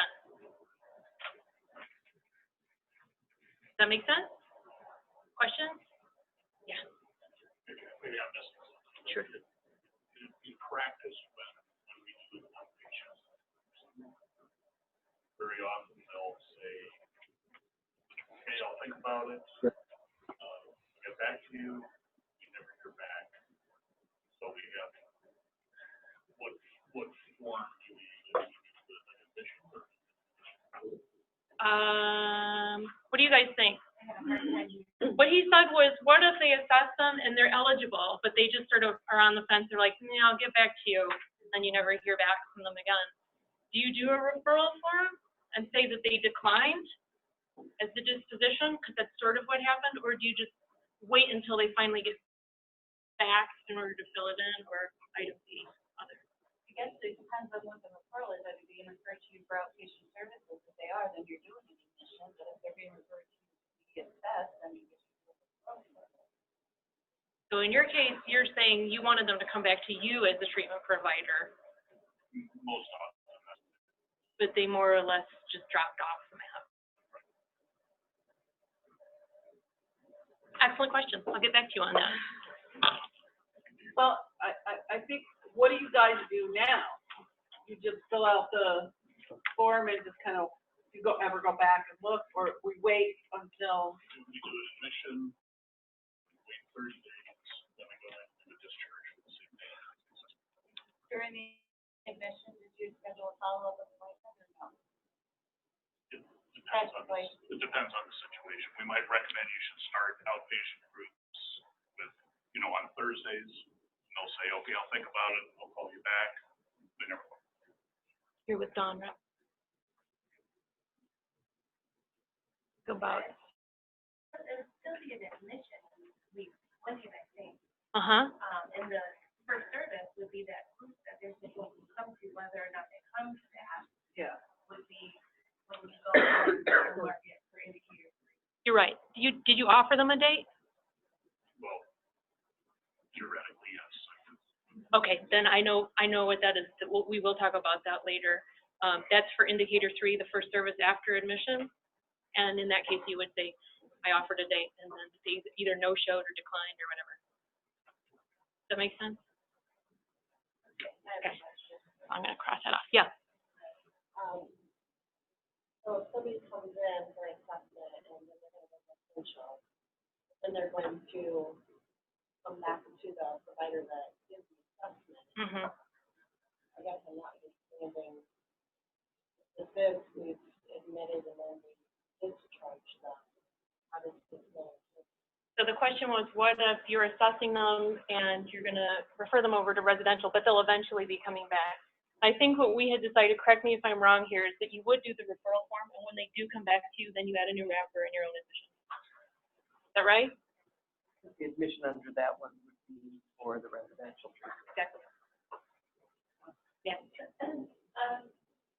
Done. Does that make sense? Questions? Yeah. Maybe I missed it. Sure. In practice, when we do outpatient, very often they'll say, okay, I'll think about it. Get back to you. We never hear back. So we have, what form do we use? What do you guys think? What he said was, what if they assess them and they're eligible, but they just sort of are on the fence? They're like, yeah, I'll get back to you, and you never hear back from them again. Do you do a referral form and say that they declined as the disposition, because that's sort of what happened, or do you just wait until they finally get back in order to fill it in, or item B, other? I guess it depends on what the referral is. Are they being referred to you for outpatient services? If they are, then you're doing an admission. But if they're being referred to be assessed, then you just do a referral. So in your case, you're saying you wanted them to come back to you as the treatment provider, Most often. but they more or less just dropped off somehow. Excellent question. I'll get back to you on that. Well, I think, what do you guys do now? You just fill out the form and just kind of, you ever go back and look, or we wait until? We do an admission, wait 30 days, then we go into the discharge for the same day. During the admission, did you schedule a follow-up appointment or no? It depends on the situation. We might recommend you should start outpatient groups with, on Thursdays. And they'll say, okay, I'll think about it, I'll call you back. They never call. You're with Dawn, right? About. It's still be an admission week, 20, I think. Uh-huh. And the first service would be that group that they're supposed to come to, whether or not they come to that. Yeah. Would be when we go to market for indicator 3. You're right. Did you offer them a date? Well, theoretically, yes. Okay, then I know what that is. We will talk about that later. That's for indicator 3, the first service after admission. And in that case, you would say, I offered a date, and then they either no-showed or declined or whatever. Does that make sense? Okay. I'm gonna cross that off. Yeah. So if somebody comes in for assessment and then they're going to get essential, then they're going to come back to the provider that gives the assessment. Mm-hmm. I guess I'm not understanding if this we've admitted and then we discharge them. How does this go? So the question was, what if you're assessing them and you're gonna refer them over to residential, but they'll eventually be coming back? I think what we had decided, correct me if I'm wrong here, is that you would do the referral form, and when they do come back to you, then you add a new wrapper in your own admission. Is that right? The admission under that one would be for the residential treatment. Exactly. Yeah.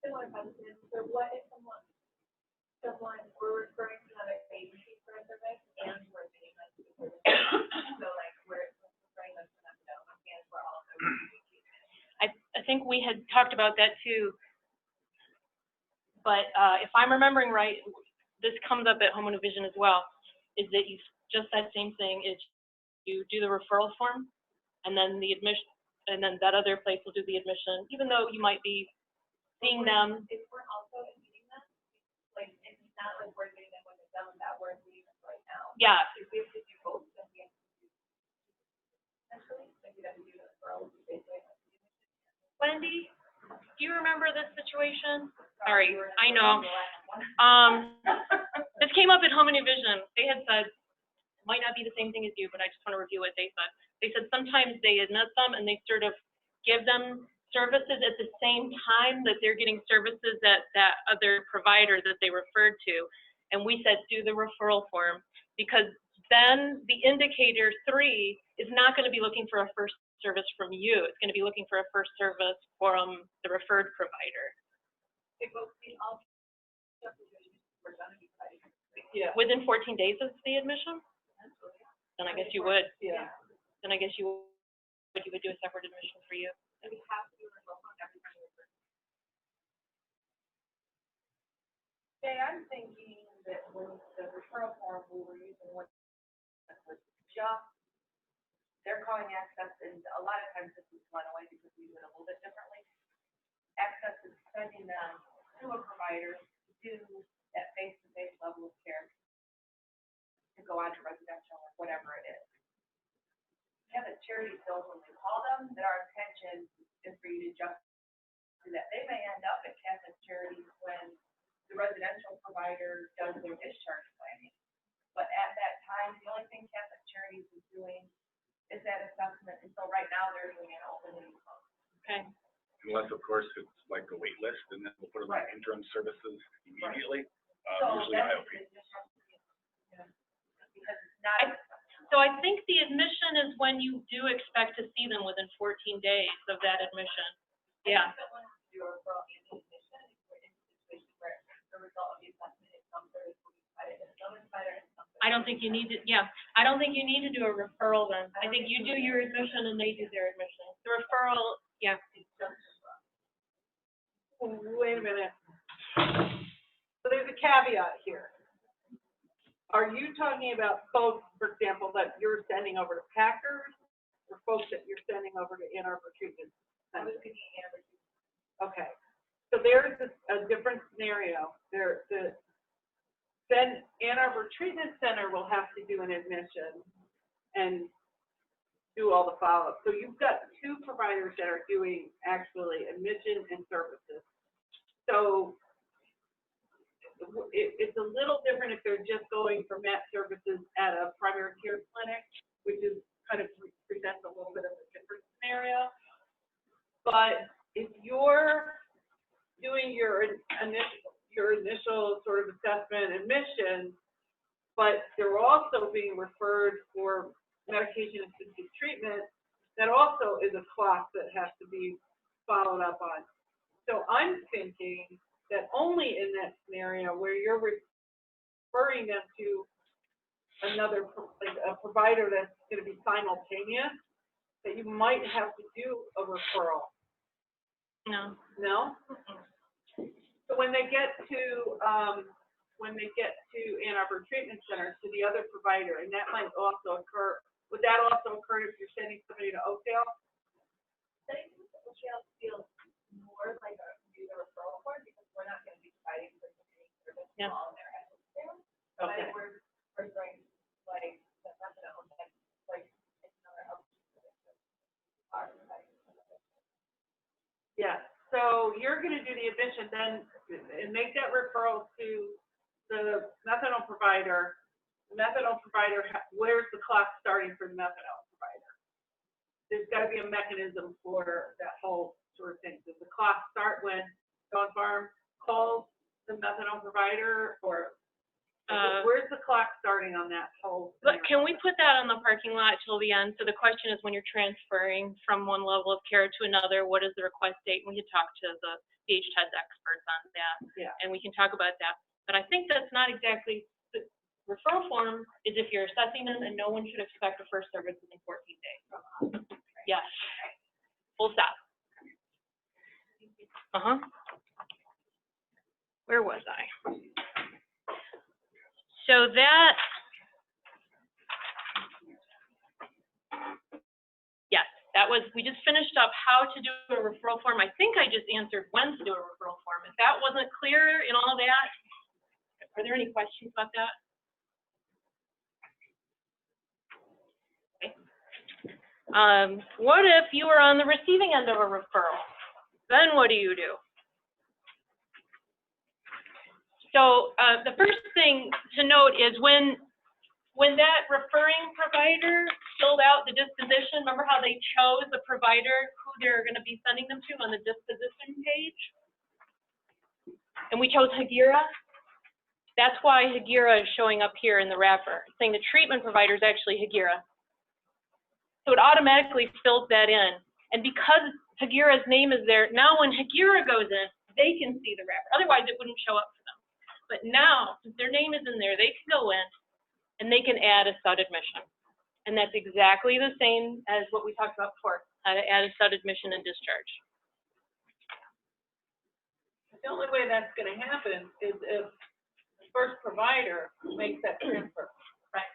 Similar question, so what if someone, we're referring to another agency for a service and we're getting them to the service. So like, we're referring them to them, and we're also. I think we had talked about that too. But if I'm remembering right, this comes up at Home and Vision as well, is that you just that same thing is you do the referral form and then the admission, and then that other place will do the admission, even though you might be seeing them. If we're also meeting them, like, it's not like we're meeting them when they're done with that, we're meeting them right now. Yeah. If we have to do both, then we have to do, essentially, like, we have to do the referrals, basically. Wendy, do you remember this situation? Sorry, I know. This came up at Home and Vision. They had said, might not be the same thing as you, but I just want to review what they said. They said sometimes they admit them and they sort of give them services at the same time that they're getting services at that other provider that they referred to. And we said, do the referral form, because then the indicator 3 is not going to be looking for a first service from you. It's going to be looking for a first service from the referred provider. Yeah. Within 14 days of the admission? Then I guess you would. Yeah. Then I guess you would do a separate admission for you. Okay, I'm thinking that when the referral form we were using was just, they're calling access, and a lot of times this is one away because we do it a little bit differently. Access is sending them to a provider to do that face-to-face level of care to go on to residential or whatever it is. We have a charity bill when we call them, that our intention is for you to just do that. They may end up at Catholic Charities when the residential provider does their discharge planning. But at that time, the only thing Catholic Charities is doing is that assessment, and so right now they're doing an open and close. Okay. Unless, of course, it's like a wait list, and then we'll put them on Right. interim services immediately. So Usually that's IOP. because it's not. So I think the admission is when you do expect to see them within 14 days of that admission. Yeah. Do a referral and admission, if we're in a situation where the result of the assessment is some sort of provider and some provider and some. I don't think you need to, yeah, I don't think you need to do a referral then. I think you do your admission and they do their admission. The referral, yeah. Wait a minute. So there's a caveat here. Are you talking about folks, for example, that you're sending over to Packers, folks that you're sending over to Ann Arbor Treatment Center? Okay, so there's a different scenario. Then Ann Arbor Treatment Center will have to do an admission and do all the follow-up. So you've got two providers that are doing actually admission and services. So it's a little different if they're just going for mat services at a primary care clinic, which is kind of presents a little bit of a different scenario. But if you're doing your initial sort of assessment admission, but they're also being referred for medication-assisted treatment, that also is a clock that has to be followed up on. So I'm thinking that only in that scenario where you're referring them to another, like a provider that's going to be simultaneous, that you might have to do a referral. No. No? So when they get to Ann Arbor Treatment Center, to the other provider, and that might also occur, would that also occur if you're sending somebody to Oakdale? Sending them to Oakdale feels more like a referral form because we're not going to be providing for any service while they're at Oakdale. Okay. But we're going like the methadone and like another option. Yeah. So you're going to do the admission then and make that referral to the methadone provider. The methadone provider, where's the clock starting for the methadone provider? There's got to be a mechanism for that whole sort of thing. Does the clock start when Dawn Farm calls the methadone provider, or where's the clock starting on that whole But can we put that on the parking lot till the end? So the question is, when you're transferring from one level of care to another, what is the request date? We can talk to the HTED experts on that, and we can talk about that. But I think that's not exactly, the referral form is if you're assessing them, and no one should expect a first service within 14 days. Yes. Full stop. Where was I? So that, yes, that was, we just finished up how to do a referral form. I think I just answered when to do a referral form. If that wasn't clear in all that, are there any questions about that? Okay. What if you were on the receiving end of a referral? Then what do you do? So the first thing to note is when that referring provider filled out the disposition, remember how they chose the provider who they're going to be sending them to on the disposition page? And we chose Hagira. That's why Hagira is showing up here in the wrapper, saying the treatment provider is actually Hagira. So it automatically fills that in. And because Hagira's name is there, now when Hagira goes in, they can see the wrapper. Otherwise, it wouldn't show up for them. But now, since their name is in there, they can go in and they can add a SUD admission. And that's exactly the same as what we talked about before, how to add a SUD admission and discharge. The only way that's going to happen is if the first provider makes that transfer. Right.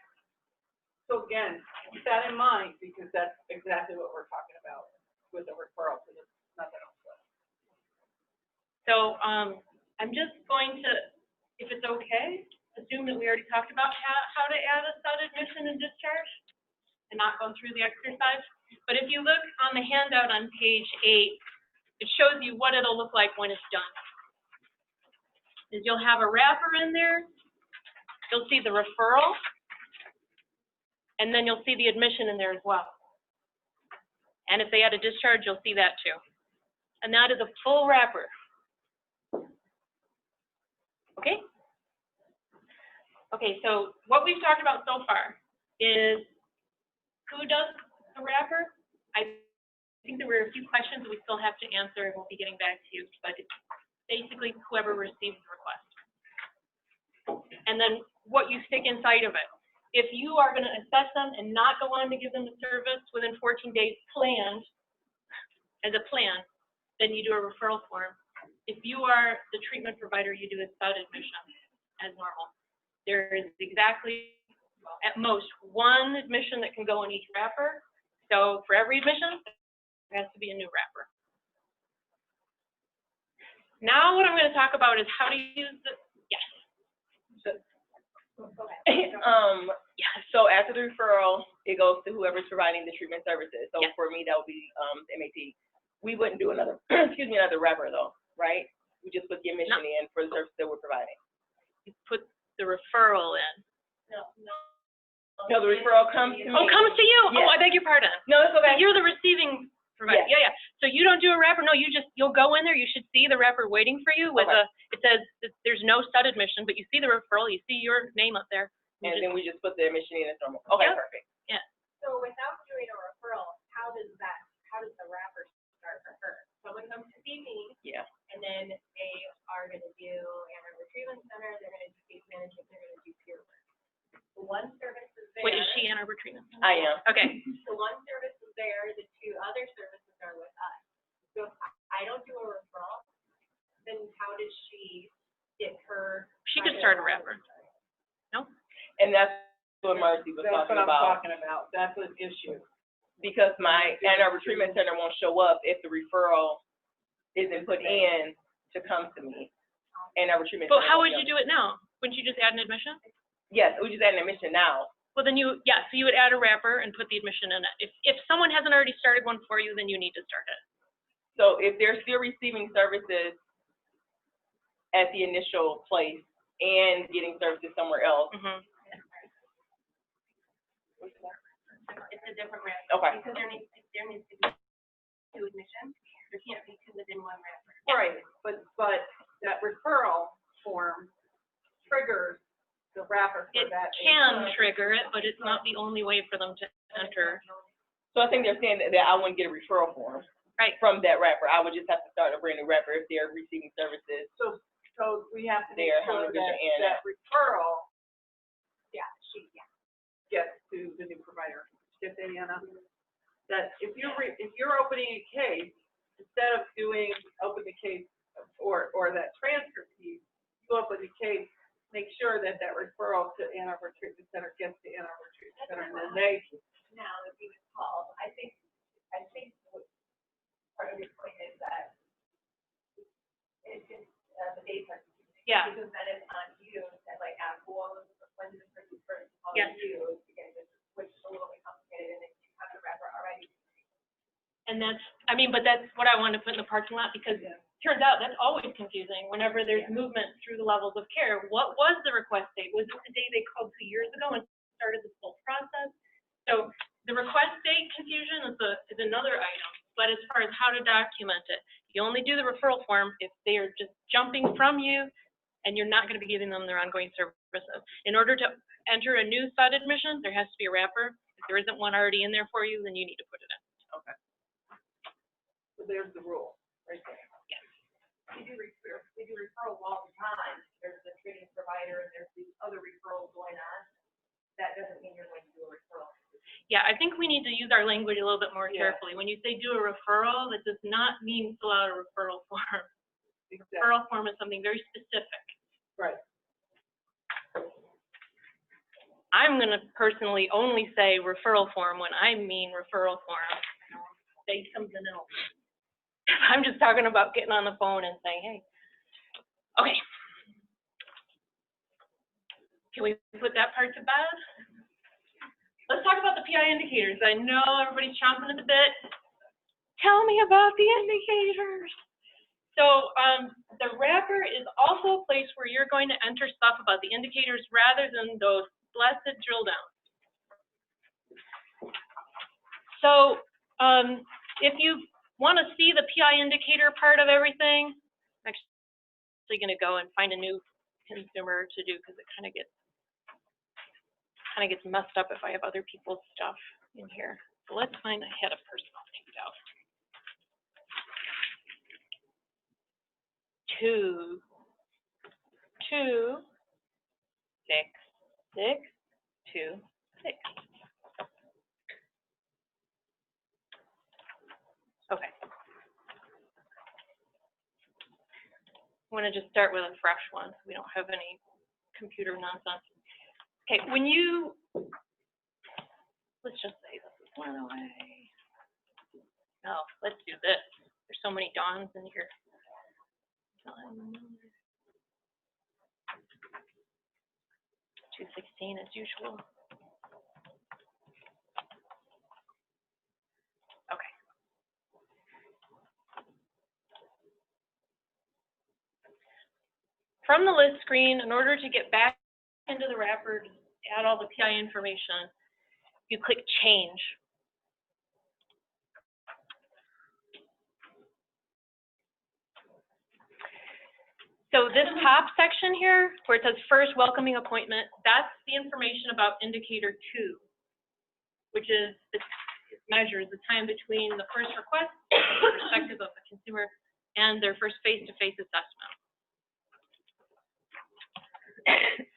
So again, keep that in mind because that's exactly what we're talking about with the referral to the methadone. So I'm just going to, if it's okay, assume that we already talked about how to add a SUD admission and discharge and not go through the exercise. But if you look on the handout on page 8, it shows you what it'll look like when it's done. Is you'll have a wrapper in there, you'll see the referral, and then you'll see the admission in there as well. And if they add a discharge, you'll see that too. And that is a full wrapper. Okay? Okay, so what we've talked about so far is who does the wrapper. I think there were a few questions we still have to answer, and we'll be getting back to you, but it's basically whoever receives the request. And then what you stick inside of it. If you are going to assess them and not go on to give them the service within 14 days planned, as a plan, then you do a referral form. If you are the treatment provider, you do a SUD admission as normal. There is exactly, well, at most, one admission that can go in each wrapper. So for every admission, there has to be a new wrapper. Now what I'm going to talk about is how to use the, yes. Yeah, so after the referral, it goes to whoever's providing the treatment services. So Yes. for me, that would be, the MAT. We wouldn't do another, excuse me, another wrapper though, right? We just put the admission in for the service that we're providing. You put the referral in. No, the referral comes to me. Oh, comes to you? Yes. Oh, I beg your pardon. No, it's So okay. you're the receiving provider. Yes. Yeah. So you don't do a wrapper? No, you'll go in there, you should see the wrapper waiting for you with Okay. it says that there's no SUD admission, but you see the referral, you see your name up there. And then we just put the admission in as normal. Okay, Yep. perfect. Yeah. So without doing a referral, how does the wrapper start for her? Someone comes to see me, Yeah. and then they are gonna do Anarber Treatment Center, they're gonna do case management, they're gonna do peer work. The one service is there. Wait, is she Ann Arbor Treatment Center? I am. Okay. The one service is there, the two other services are with us. So if I don't do a referral, then how does she get her? She could start a wrapper. No? And that's what Marcy was That's talking what I'm about. talking about, that's an issue. Because my Ann Arbor Treatment Center won't show up if the referral isn't put in to come to me. Ann Arbor Treatment Center. But how won't would you show. do it now? Wouldn't you just add an admission? Yes, we just add an admission now. Well, then so you would add a wrapper and put the admission in it. If someone hasn't already started one for you, then you need to start it. So if they're still receiving services at the initial place and getting services somewhere else. Mm-hmm. It's a different wrapper. Okay. Because there needs to be two admissions, there can't be two within one wrapper. Right, but that referral form triggers the wrapper for It that. can trigger it, but it's not the only way for them to enter. So I think they're saying that I wouldn't get a referral form. Right. From that wrapper. I would just have to start a brand new wrapper if they're receiving services. So we have to make There, how sure many different Ann? that referral Yeah. gets to the new provider. Get that, Anna? That if you're opening a case, instead of open the case or that transfer piece, you open the case, make sure that referral to Ann Arbor Treatment Center gets to Ann Arbor Treatment Center, and then they. Now, if you recall, I think what part of your point is that it's just, the dates are confusing. Yeah. Because then it's on you to like ask, well, when did the person first call Yes. you, which is a little bit complicated, and then you have the wrapper already. And but that's what I wanted to put in the parking lot, because it turns out that's always confusing whenever there's movement through the levels of care. What was the request date? Was it the day they called 2 years ago and started this whole process? So the request date confusion is another item, but as far as how to document it, you only do the referral form if they are just jumping from you and you're not going to be giving them their ongoing services. In order to enter a new SUD admission, there has to be a wrapper. If there isn't one already in there for you, then you need to put it in. Okay. So there's the rule, right there. Yes. We do referrals all the time. There's the treating provider and there's these other referrals going on. That doesn't mean you're going to do a referral. Yeah, I think we need to use our language a little bit more carefully. When you say do a referral, that does not mean fill out a referral form. Exactly. Referral form is something very specific. Right. I'm going to personally only say referral form when I mean referral form. Say something else. I'm just talking about getting on the phone and saying, hey. Okay. Can we put that part to bed? Let's talk about the PI indicators. I know everybody's chomping at the bit. Tell me about the indicators. So the wrapper is also a place where you're going to enter stuff about the indicators rather than those blessed drill downs. So if you want to see the PI indicator part of everything, I'm actually going to go and find a new consumer to do, because it kind of gets messed up if I have other people's stuff in here. So let's find, I had a personal picked out. 2, 2, 6, 6, 2, 6. Okay. I'm going to just start with a fresh one so we don't have any computer nonsense. Okay, let's just say this is one away. many Dawns in here. 216 as usual. Okay. From the list screen, in order to get back into the wrapper, to add all the PI information, you click Change. So this top section here, where it says first welcoming appointment, that's the information about indicator 2, which is, it measures the time between the first request, from the perspective of the consumer, and their first face-to-face assessment.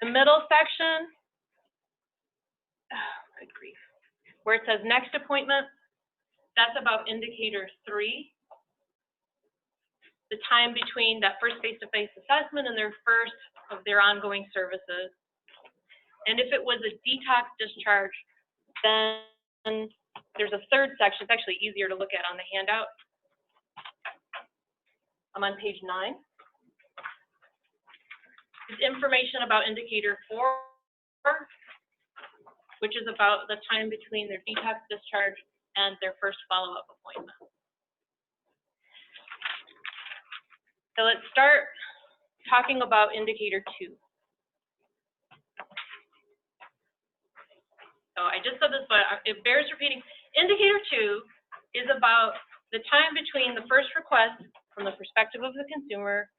The middle section, oh, good grief, where it says next appointment, that's about indicator 3. The time between that first face-to-face assessment and their first of their ongoing services. And if it was a detox discharge, then there's a third section. It's actually easier to look at on the handout. I'm on page 9. It's information about indicator 4, which is about the time between their detox discharge and their first follow-up appointment. So let's start talking about indicator 2. So I just said this, but it bears repeating. Indicator 2 is about the time between the first request from the perspective of the consumer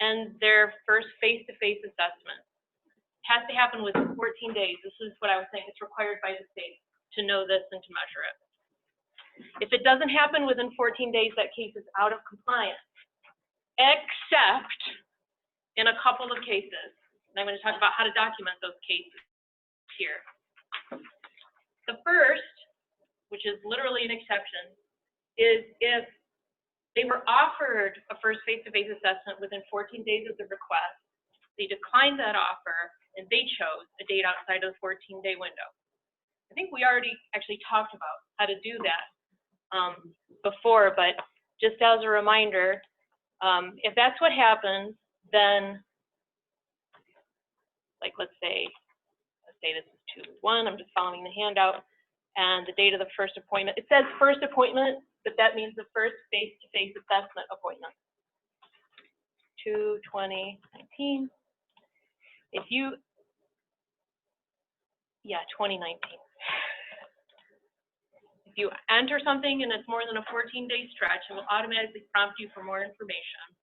and their first face-to-face assessment. It has to happen within 14 days. This is what I was saying. It's required by the state to know this and to measure it. If it doesn't happen within 14 days, that case is out of compliance. Except in a couple of cases. And I'm going to talk about how to document those cases here. The first, which is literally an exception, is if they were offered a first face-to-face assessment within 14 days of the request, they declined that offer, and they chose a date outside of the 14-day window. I think we already actually talked about how to do that before, but just as a reminder, if that's what happens, then, like, let's say this is 2-1, I'm just following the handout, and the date of the first appointment. It says first appointment, but that means the first face-to-face assessment appointment. 2/20/19. If you, 2019. If you enter something and it's more than a 14-day stretch, it will automatically prompt you for more information.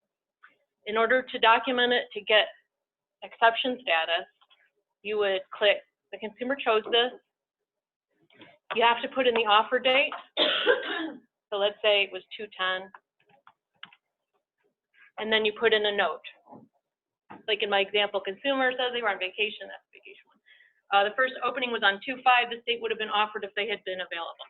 In order to document it to get exception status, you would click, the consumer chose this. You have to put in the offer date. So let's say it was 2/10. And then you put in a note. Like in my example, consumer says they were on vacation, that's vacation one. The first opening was on 2/5, the date would have been offered if they had been available.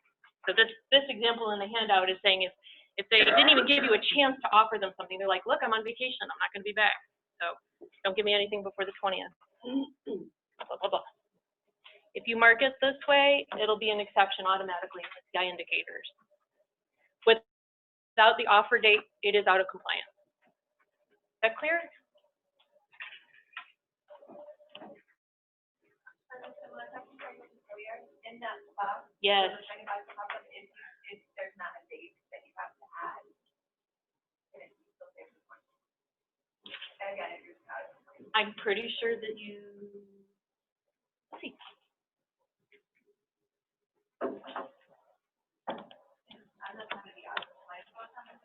So this example in the handout is saying if they didn't even give you a chance to offer them something, they're like, look, I'm on vacation, I'm not going to be back. So don't give me anything before the 20th. Blah, blah, blah. If you mark it this way, it'll be an exception automatically in the PI indicators. Without the offer date, it is out of compliance. Is that clear? In that box, Yes. if there's not a date that you have to add, and it's still there. And again, if you're not. I'm pretty sure that you, let's see.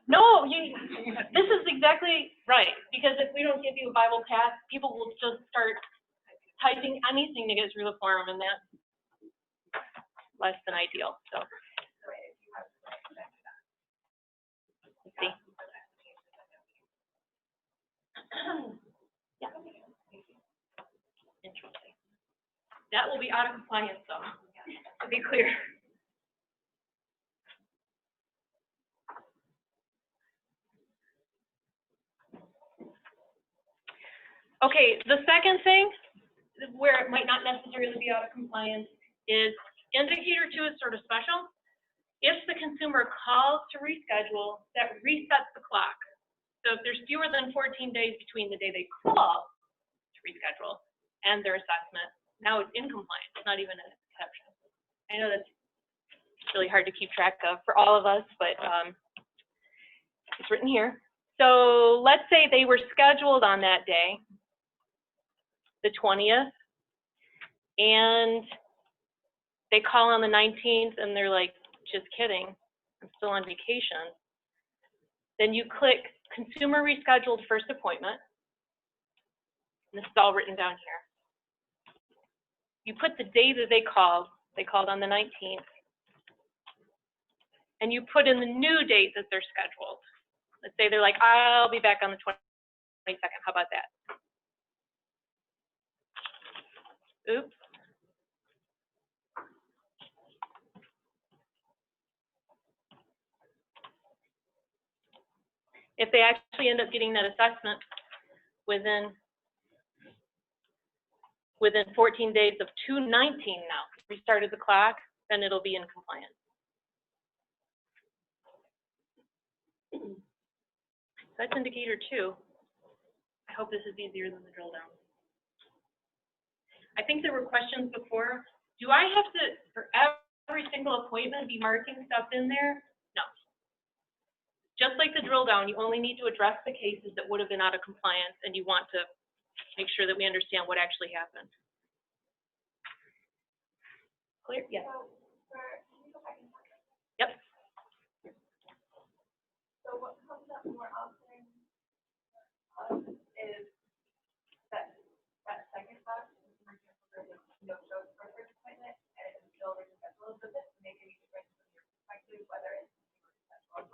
No, this is exactly right, because if we don't give you a Bible pass, people will just start typing anything to get through the form, and that's less than ideal. So let's see. Yeah. Interesting. That will be out of compliance, though, to be clear. Okay, the second thing where it might not necessarily be out of compliance is indicator 2 is sort of special. If the consumer calls to reschedule, that resets the clock. So if there's fewer than 14 days between the day they call to reschedule and their assessment, now it's in compliance, it's not even an exception. I know that's really hard to keep track of for all of us, but it's written here. So let's say they were scheduled on that day, the 20th, and they call on the 19th and they're like, just kidding, I'm still on vacation. Then you click consumer rescheduled first appointment. And this is all written down here. You put the day that they called on the 19th, and you put in the new date that they're scheduled. Let's say they're like, I'll be back on the 22nd, how about that? Oops. If they actually end up getting that assessment within 14 days of 2/19 now, restarted the clock, then it'll be in compliance. So that's indicator 2. I hope this is easier than the drill down. I think there were questions before. Do I have to, for every single appointment, be marking stuff in there? No. Just like the drill down, you only need to address the cases that would have been out of compliance, and you want to make sure that we understand what actually happened. Clear? Yes. Yep. So what comes up more often is that second box, for example, there's a no-show for first appointment, and it's still rescheduled. Does it make any difference from your perspective, whether it's or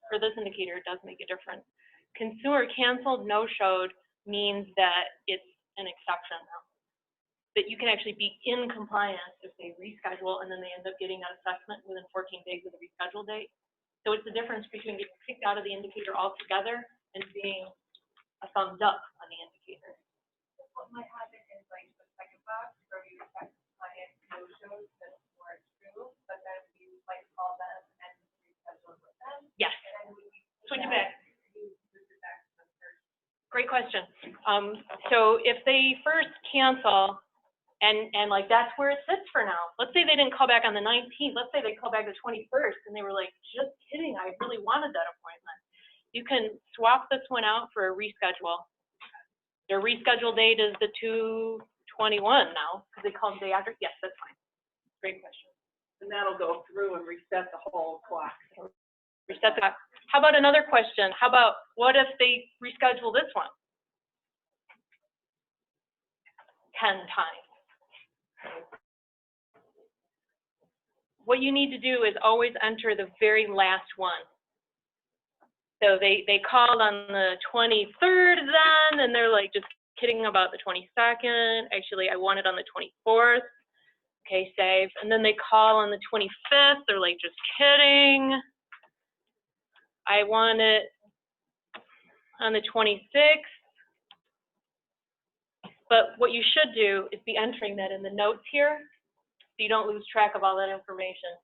for this indicator, it does make a difference. Consumer canceled, no-showed means that it's an exception now. That you can actually be in compliance if they reschedule and then they end up getting that assessment within 14 days of the reschedule date. So it's the difference between getting kicked out of the indicator altogether and being a thumbs up on the indicator. What might happen is like the second box where you expect client no-shows that's more true, but then you might call them and reschedule with them. Yes. And then we switch it back. Great question. So if they first cancel, and like that's where it sits for now. Let's say they didn't call back on the 19th. Let's say they call back the 21st, and they were like, just kidding, I really wanted that appointment. You can swap this one out for a reschedule. Their reschedule date is the 2/21 now, because they called the day after. Yes, that's fine. Great question. And that'll go through and reset the whole clock. Reset the clock. How about another question? How about what if they reschedule this one 10 times? What you need to do is always enter the very last one. So they called on the 23rd then, and they're like, just kidding about the 22nd. Actually, I want it on the 24th. Okay, save. And then they call on the 25th. They're like, just kidding. I want it on the 26th. But what you should do is be entering that in the notes here, so you don't lose track of all that information.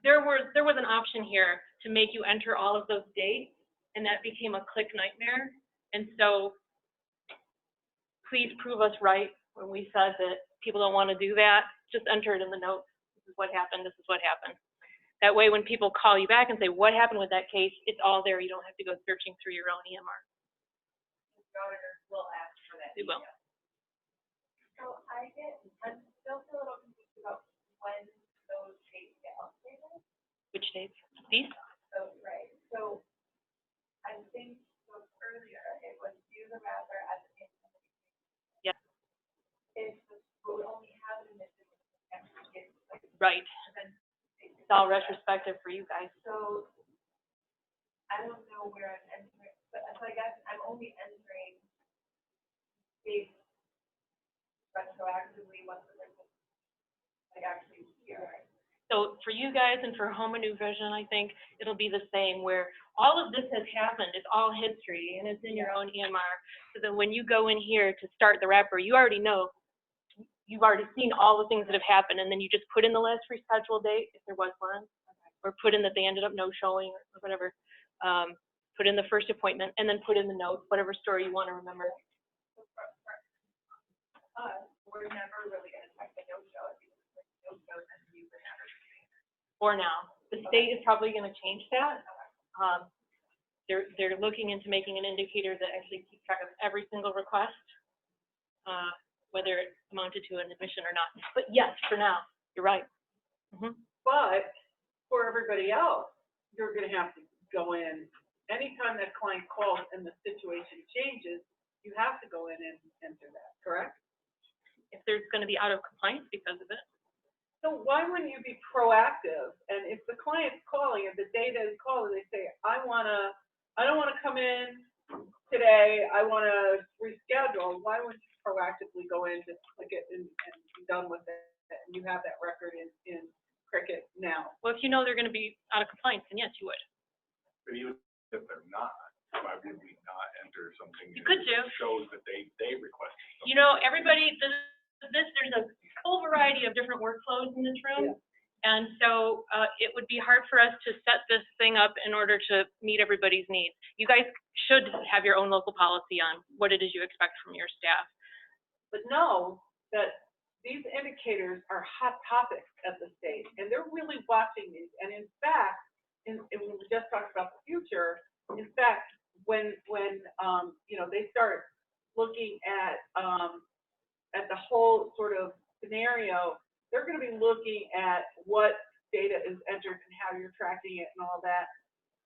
There was an option here to make you enter all of those dates, and that became a click nightmare. And so please prove us right when we said that people don't want to do that. Just enter it in the notes. This is what happened. This is what happened. That way, when people call you back and say, what happened with that case, it's all there. You don't have to go searching through your own EMR. We'll ask for that. We will. So I'm still a little confused about when those dates get updated. Which dates? These? So, right, so I think earlier it was do the rather at the end of the meeting. Yes. If the school only has an issue, right. It's all retrospective for you guys. So I don't know where I'm entering, but so I guess I'm only entering dates retroactively once the like actually here. So for you guys and for Home and New Vision, I think it'll be the same, where all of this has happened. It's all history, and it's in your own EMR. So that when you go in here to start the wrapper, you already know you've already seen all the things that have happened, and then you just put in the last rescheduled date, if there was one, or put in that they ended up no-showing, or whatever. Put in the first appointment, and then put in the notes, whatever story you want to remember. We're never really gonna check the no-show, no-shows and you would never. For now. The state is probably going to change that. They're looking into making an indicator that actually keeps track of every single request, whether it amounted to an admission or not. But yes, for now, you're right. But for everybody else, you're gonna have to go in, anytime that client calls and the situation changes, you have to go in and enter that, correct? If there's going to be out of compliance because of it. So why wouldn't you be proactive? And if the client's calling, if the data is calling, they say, I don't wanna come in today, I wanna reschedule, why wouldn't you proactively go in, just click it and be done with it? And you have that record in Cricket now. Well, if you know they're going to be out of compliance, then yes, you would. But even if they're not, why would we not enter something You could do. that shows that they requested something? You know, everybody, there's a whole variety of different workflows in this room. Yeah. And so it would be hard for us to set this thing up in order to meet everybody's needs. You guys should have your own local policy on what it is you expect from your staff. But know that these indicators are hot topics at the state, and they're really watching these. And in fact, and we just talked about the future, in fact, when you know, they start looking at the whole sort of scenario, they're going to be looking at what data is entered and how you're tracking it and all that.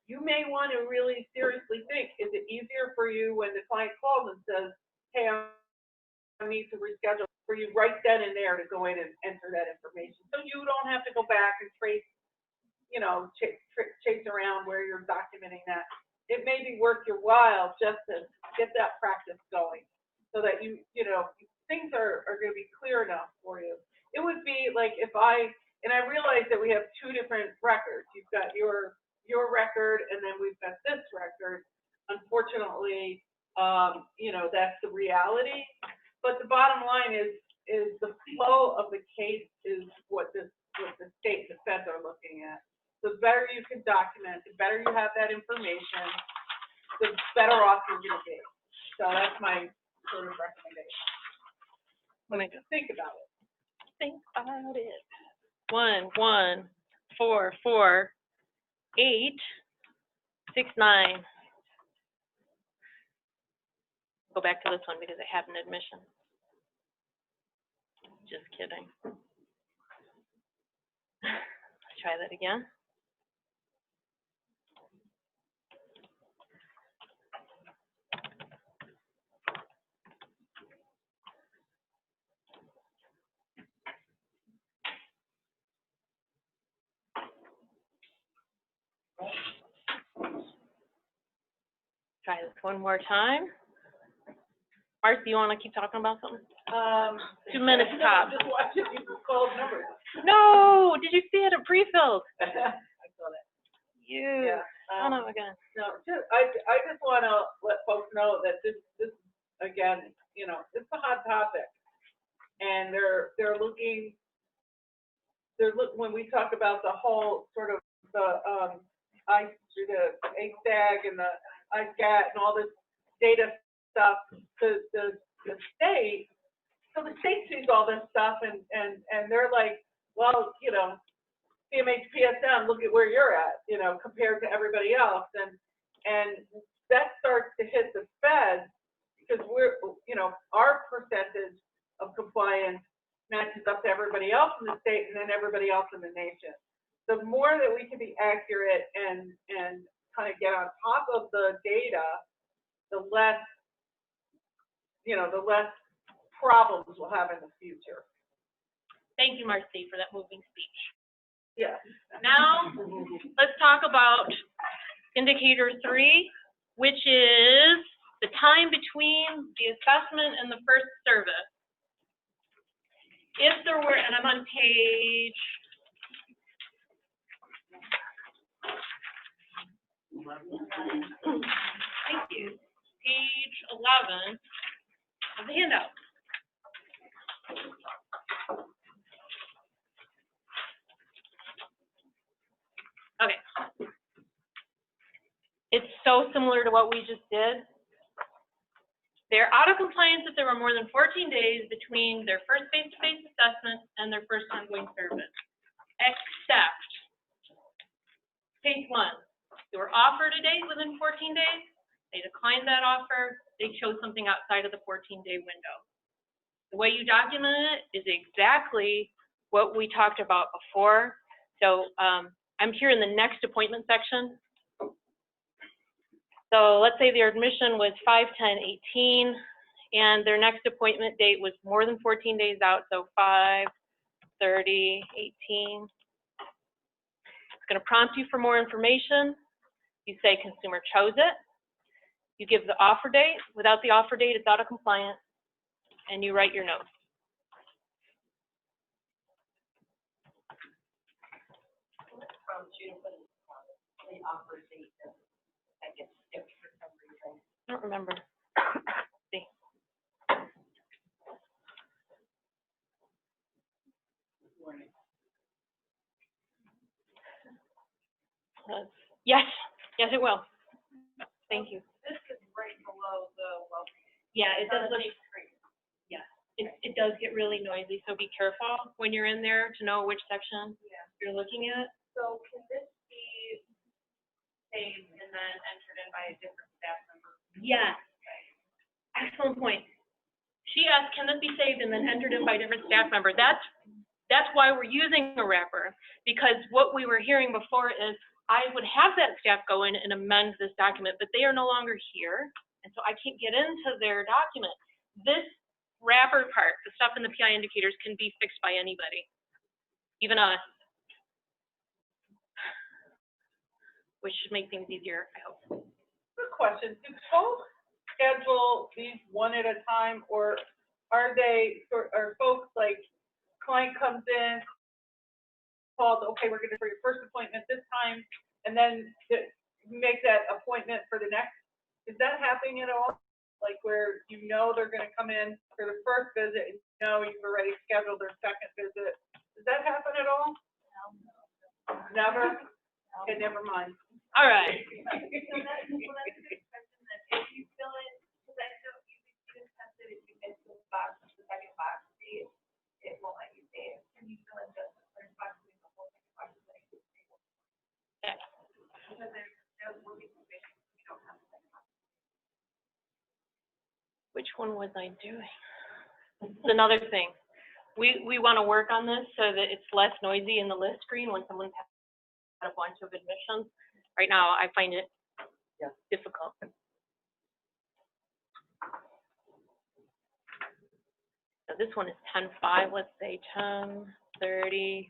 You may want to really seriously think, is it easier for you when the client calls and says, hey, I need to reschedule, for you right then and there to go in and enter that information, so you don't have to go back and trace, you know, chase around where you're documenting that. It may be worth your while just to get that practice going, so that you know, things are going to be clear enough for you. It would be like if I realize that we have two different records. You've got your record, and then we've got this record. Unfortunately, you know, that's the reality. But the bottom line is the flow of the case is what the state and the feds are looking at. The better you can document, the better you have that information, the better off you're going to be. So that's my sort of recommendation. Think about it. Think about it. 1, 1, 4, 4, 8, 6, 9. Go back to this one because I have an admission. Just kidding. Let's try that again. Try this one more time. Marcy, you want to keep talking about something? 2 minutes top. Just watching you call numbers. No, did you see it? It pre-filled. I saw that. You. Yeah. Son of a gun. No, I just want to let folks know that this again, you know, it's a hot topic, and they're looking. When we talk about the whole sort of the HSTAG and the ISCAT and all this data stuff, the state, so the state sees all this stuff and they're like, well, you know, CMH PSM, look at where you're at, you know, compared to everybody else, and that starts to hit the feds because we're, you know, our percentage of compliance matches up to everybody else in the state and then everybody else in the nation. The more that we can be accurate and kind of get on top of the data, the less, you know, the less problems we'll have in the future. Thank you, Marcy, for that moving speech. Yeah. Now, let's talk about indicator 3, which is the time between the assessment and the first service. If there were, and I'm on page 11. Thank you. Page 11 of the handout. It's so similar to what we just did. They're out of compliance if there were more than 14 days between their first face-to-face assessment and their first ongoing service. Except, case one, they were offered a date within 14 days, they declined that offer, they chose something outside of the 14-day window. The way you document it is exactly what we talked about before. So I'm here in the next appointment section. So let's say their admission was 5/10/18, and their next appointment date was more than 14 days out, so 5/30/18. It's going to prompt you for more information. You say consumer chose it. You give the offer date. Without the offer date, it's out of compliance, and you write your note. The offer date that gets skipped for some reason. I don't remember. Let's see. Yes, yes, it will. Thank you. This is right below the welcome. Yeah, it does look, yeah, it does get really noisy, so be careful when you're in there to know which section you're looking at. So can this be saved and then entered in by a different staff member? Yes. Excellent point. She asked, can this be saved and then entered in by a different staff member? That's why we're using a wrapper, because what we were hearing before is I would have that staff go in and amend this document, but they are no longer here, and so I can't get into their document. This wrapper part, the stuff in the PI indicators, can be fixed by anybody, even us, which should make things easier, I hope. Good question. Do folks schedule these one at a time, or are folks like, client comes in, calls, okay, we're going to for your first appointment this time, and then make that appointment for the next? Is that happening at all? Like where you know they're going to come in for the first visit and you know you've already scheduled their second visit? Does that happen at all? No. Never? Okay, never mind. All right. So that's a good question, that if you fill it, because I know you can test it if you miss the box, the second box, it won't let you save. Can you fill in just the first box and the whole second box? Yeah. Because there's working conditions, you don't have the second box. Which one was I doing? It's another thing. We want to work on this so that it's less noisy in the list screen when someone's had a bunch of admissions. Right now, I find it difficult. So this one is 10/5, let's say 10/30/18.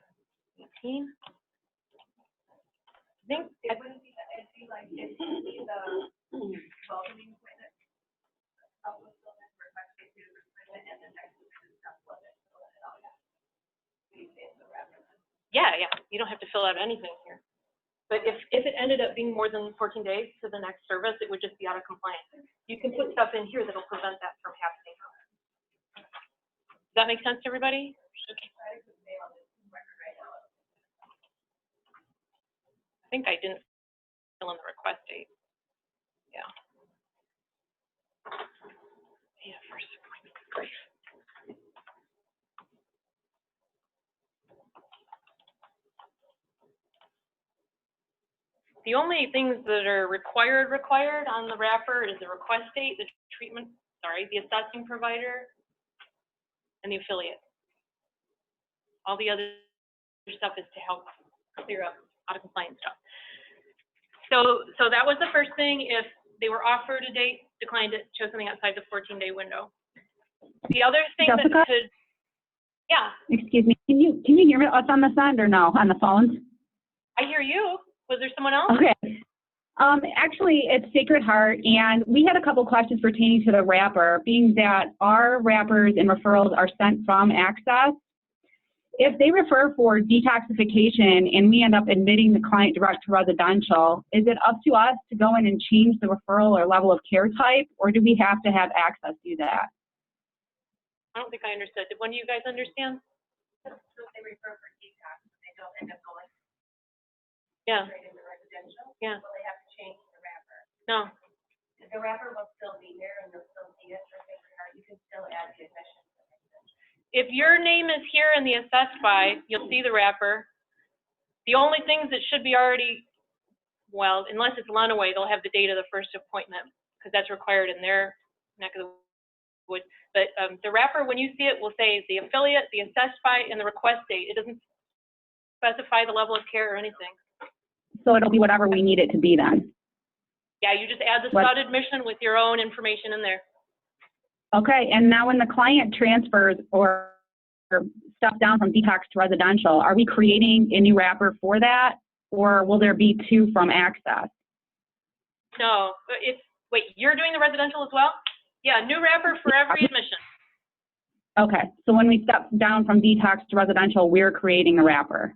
I think It wouldn't be, it'd be like, it'd be the welcoming appointment. And the next stuff was it. yeah, you don't have to fill out anything here. But if it ended up being more than 14 days to the next service, it would just be out of compliance. You can put stuff in here that'll prevent that from happening. Does that make sense to everybody? Okay. I think I didn't fill in the request date. Yeah. Yeah, first appointment. Great. The only things that are required on the wrapper is the request date, the assessing provider, and the affiliate. All the other stuff is to help clear up out of compliance stuff. So that was the first thing. If they were offered a date, declined it, chose something outside the 14-day window. The other thing Jessica? that could, yeah. Excuse me, can you hear us on this end or no, on the phones? I hear you. Was there someone else? Okay. Actually, it's Sacred Heart, and we had a couple questions pertaining to the wrapper, being that our wrappers and referrals are sent from Access. If they refer for detoxification and we end up admitting the client direct to residential, is it up to us to go in and change the referral or level of care type, or do we have to have Access do that? I don't think I understood. Did one of you guys understand? So if they refer for detox, they don't end up going Yeah. straight into residential. Yeah. Well, they have to change the wrapper. No. The wrapper will still be here and you'll still see it for Sacred Heart. You can still add the admission. If your name is here in the assessed by, you'll see the wrapper. The only things that should be already, well, unless it's Lunaway, they'll have the date of the first appointment, because that's required in their neck of the woods. But the wrapper, when you see it, will say the affiliate, the assessed by, and the request date. It doesn't specify the level of care or anything. So it'll be whatever we need it to be then? Yeah, you just add the What? SUD admission with your own information in there. Okay, and now when the client transfers or stuff down from detox to residential, are we creating a new wrapper for that? Or will there be two from access? No, wait, you're doing the residential as well? Yeah, new wrapper for every admission. Okay, so when we step down from detox to residential, we're creating a wrapper.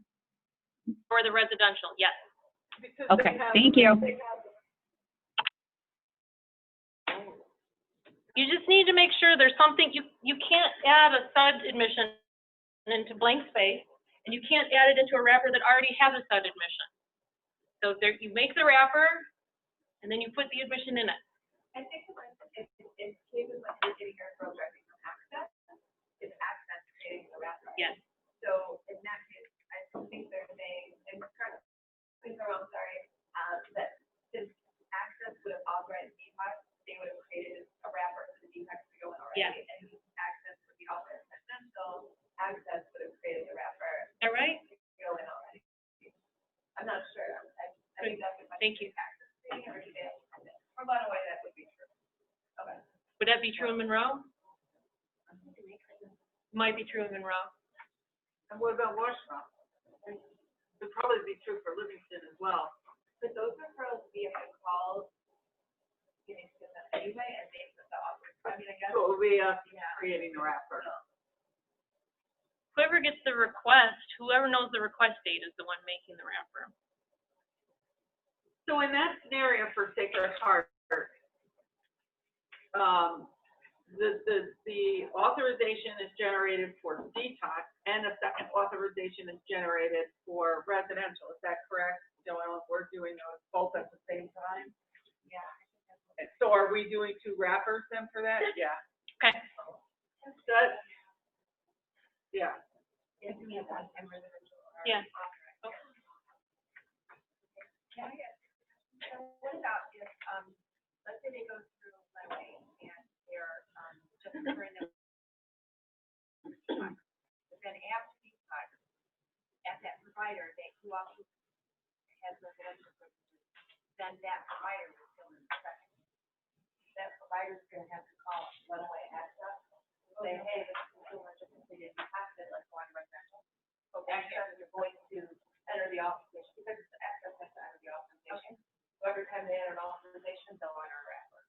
For the residential, yes. Because Okay, thank you. You just need to make sure there's something, you can't add a SUD admission into blank space, and you can't add it into a wrapper that already has a SUD admission. So there, you make the wrapper, and then you put the admission in it. I think if cases like you're getting your referral directly from access, is access creating the wrapper. Yes. So in that case, I think they're saying, and correct me if I'm wrong, sorry, that since access would have authorized detox, they would have created a wrapper for the detox to go in already. Yes. And access would be authorized residential, access would have created a wrapper All right? to go in already. I'm not sure. I think that's the question. Thank you. Access creating or detail. From by the way, that would be true. Okay. Would that be true in Monroe? Might be true in Monroe. And what about Washington? It'd probably be true for Livingston as well. But those referrals via calls, getting to them anyway, and they put the offers. I mean, I guess. So it would be us creating the wrapper. Whoever gets the request, whoever knows the request date is the one making the wrapper. So in that scenario for Sacred Heart, the authorization is generated for detox and a second authorization is generated for residential. Is that correct, Joelle? We're doing those both at the same time? Yeah. So are we doing two wrappers then for that? Yeah. Okay. That, yeah. If we have one time residential or Yeah. authorized. Can I get, so what about if, let's say they go through Lenway and they're, just covering them. But then after detox, at that provider, who also has residential services, then that provider will fill in the second. That provider's gonna have to call Lenway access, say, hey, this consumer just completed detox, let's go on residential. So access is going to enter the authorization, because it's access has to enter the authorization. So every time they enter an authorization, they'll enter a wrapper.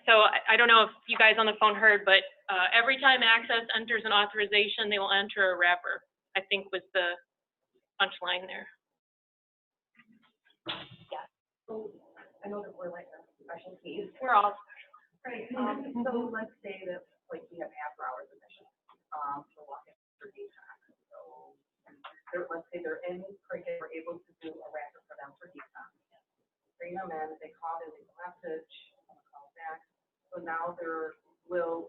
So I don't know if you guys on the phone heard, but every time access enters an authorization, they will enter a wrapper, I think was the punchline there. So I know that we're like a special case. We're all, Right, so let's say that, like, we have after-hours admission, for walk-in for detox. So, let's say they're in Cricket, we're able to do a wrapper for them for detox. Bring them in, they call, they leave a message, someone calls back. So now will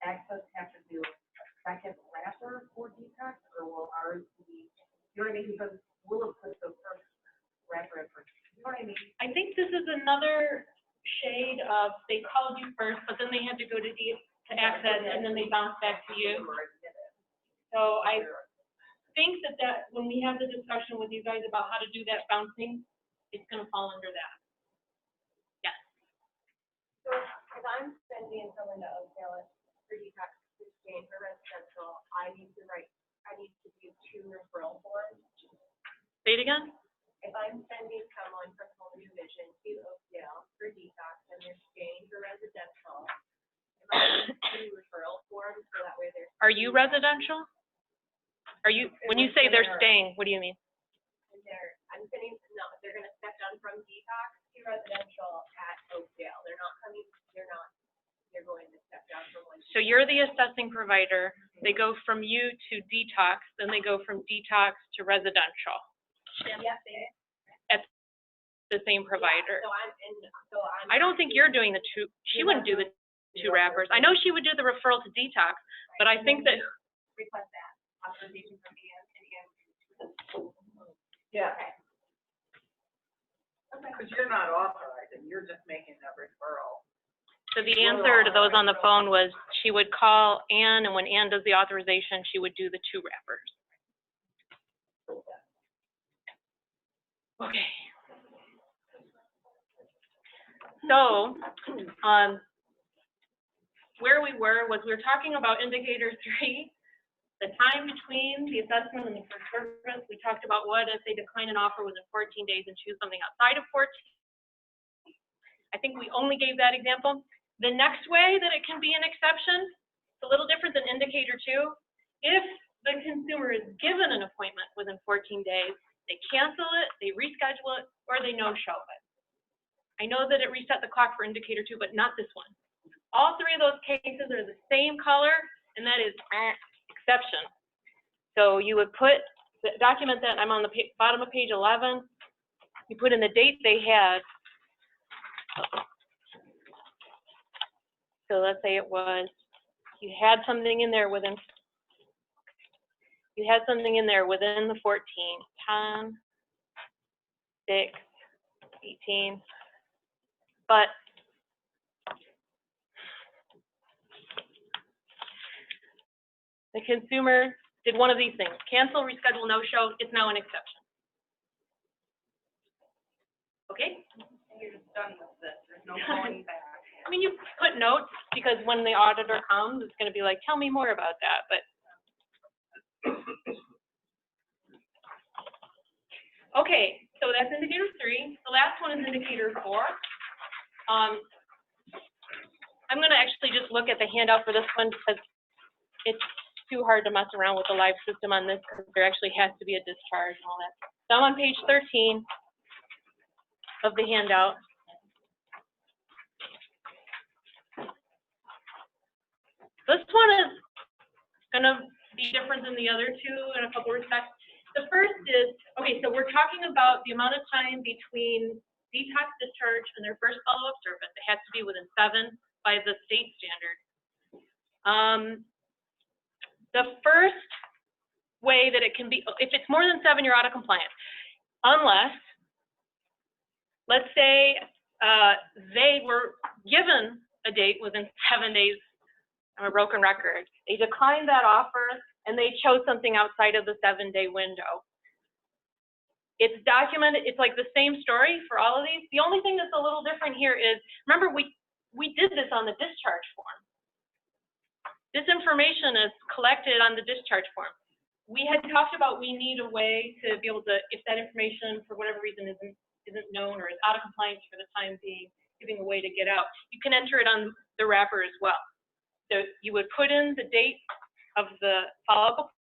access have to do a second wrapper for detox, or will ours be, you know what I mean? Because we'll have put the first wrapper in first, you know what I mean? I think this is another shade of, they called you first, but then they had to go to access, and then they bounced back to you. So I think that when we have the discussion with you guys about how to do that bouncing, it's gonna fall under that. Yes. So if I'm sending someone to Oakdale for detox exchange for residential, I need to do 2 referral forms. Say it again? If I'm sending someone from Home New Vision to Oakdale for detox and they're staying for residential, am I doing 2 referral forms so that way they're. Are you residential? Are you, when you say they're staying, what do you mean? And they're gonna step down from detox to residential at Oakdale. They're going to step down from one. So you're the assessing provider, they go from you to detox, then they go from detox to residential. Yep, at the same provider. So I'm. I don't think you're doing the two, she wouldn't do the two wrappers. I know she would do the referral to detox, but I think that, Request that authorization from Ann and Yeah. Because you're not authorizing, you're just making a referral. so the answer to those on the phone was she would call Ann, and when Ann does the authorization, she would do the two wrappers. Okay. So, where we were talking about indicator 3, the time between the assessment and the first service. We talked about what if they decline an offer within 14 days and choose something outside of 14. I think we only gave that example. The next way that it can be an exception, it's a little different than indicator 2. If the consumer is given an appointment within 14 days, they cancel it, they reschedule it, or they no-show it. I know that it reset the clock for indicator 2, but not this one. All 3 of those cases are the same color, and that is exception. So you would document that. I'm on the bottom of page 11. You put in the date they had. So let's say it was, you had something in there within the 14, 10, 6, 18, but the consumer did one of these things: cancel, reschedule, no-show. It's now an exception. Okay? you're just done with this, there's no going back. I mean, you put notes because when the auditor comes, it's going to be like, tell me more about that. But okay, so that's indicator 3. The last one is indicator 4. I'm going to actually just look at the handout for this one because it's too hard to mess around with the live system on this because there actually has to be a discharge and all that. So I'm on page 13 of the handout. This one is going to be different than the other two in a couple respects. The first is, okay, so we're talking about the amount of time between detox discharge and their first follow-up service. It has to be within 7 by the state standard. The first way that it can be, if it's more than 7, you're out of compliance. Unless, let's say they were given a date within 7 days. I'm a broken record. They declined that offer and they chose something outside of the 7-day window. It's documented, it's like the same story for all of these. The only thing that's a little different here is, remember we did this on the discharge form. This information is collected on the discharge form. We had talked about we need a way to be able to, if that information for whatever reason isn't known or is out of compliance for the time being, giving a way to get out, you can enter it on the wrapper as well. So you would put in the date of the follow-up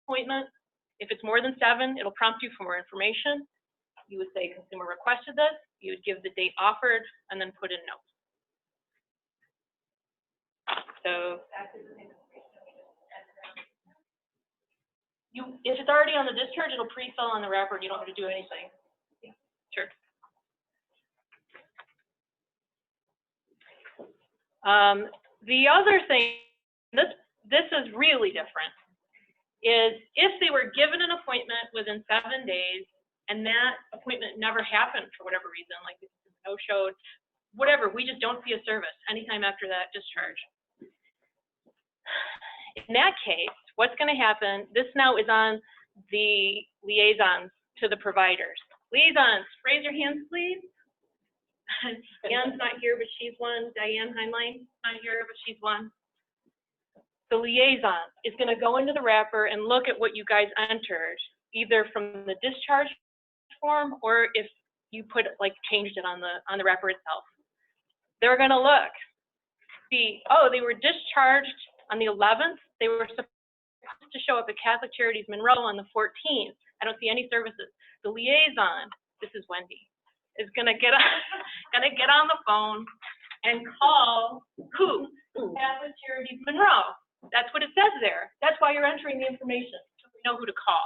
appointment. If it's more than 7, it'll prompt you for more information. You would say consumer requested this. You would give the date offered and then put in notes. So if it's already on the discharge, it'll pre-fill on the wrapper and you don't have to do anything. Sure. The other thing, this is really different, is if they were given an appointment within 7 days and that appointment never happened for whatever reason, like no-showed, whatever, we just don't see a service anytime after that discharge. In that case, what's going to happen, this now is on the liaisons to the providers. Liaisons, raise your hands, please. Ann's not here, but she's one. Diane Heinlein, not here, but she's one. The liaison is going to go into the wrapper and look at what you guys entered, either from the discharge form or if you put, like, changed it on the wrapper itself. They're going to look, see, oh, they were discharged on the 11th. They were supposed to show up at Catholic Charities Monroe on the 14th. I don't see any services. The liaison, this is Wendy, is going to get on the phone and call who? Catholic Charities Monroe. That's what it says there. That's why you're entering the information, so we know who to call.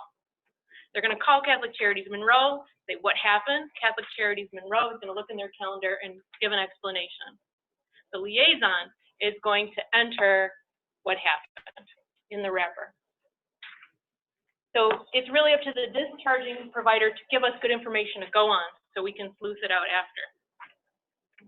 They're gonna call Catholic Charities Monroe, say what happened. Catholic Charities Monroe is gonna look in their calendar and give an explanation. The liaison is going to enter what happened in the wrapper. So it's really up to the discharging provider to give us good information to go on, so we can sleuth it out after.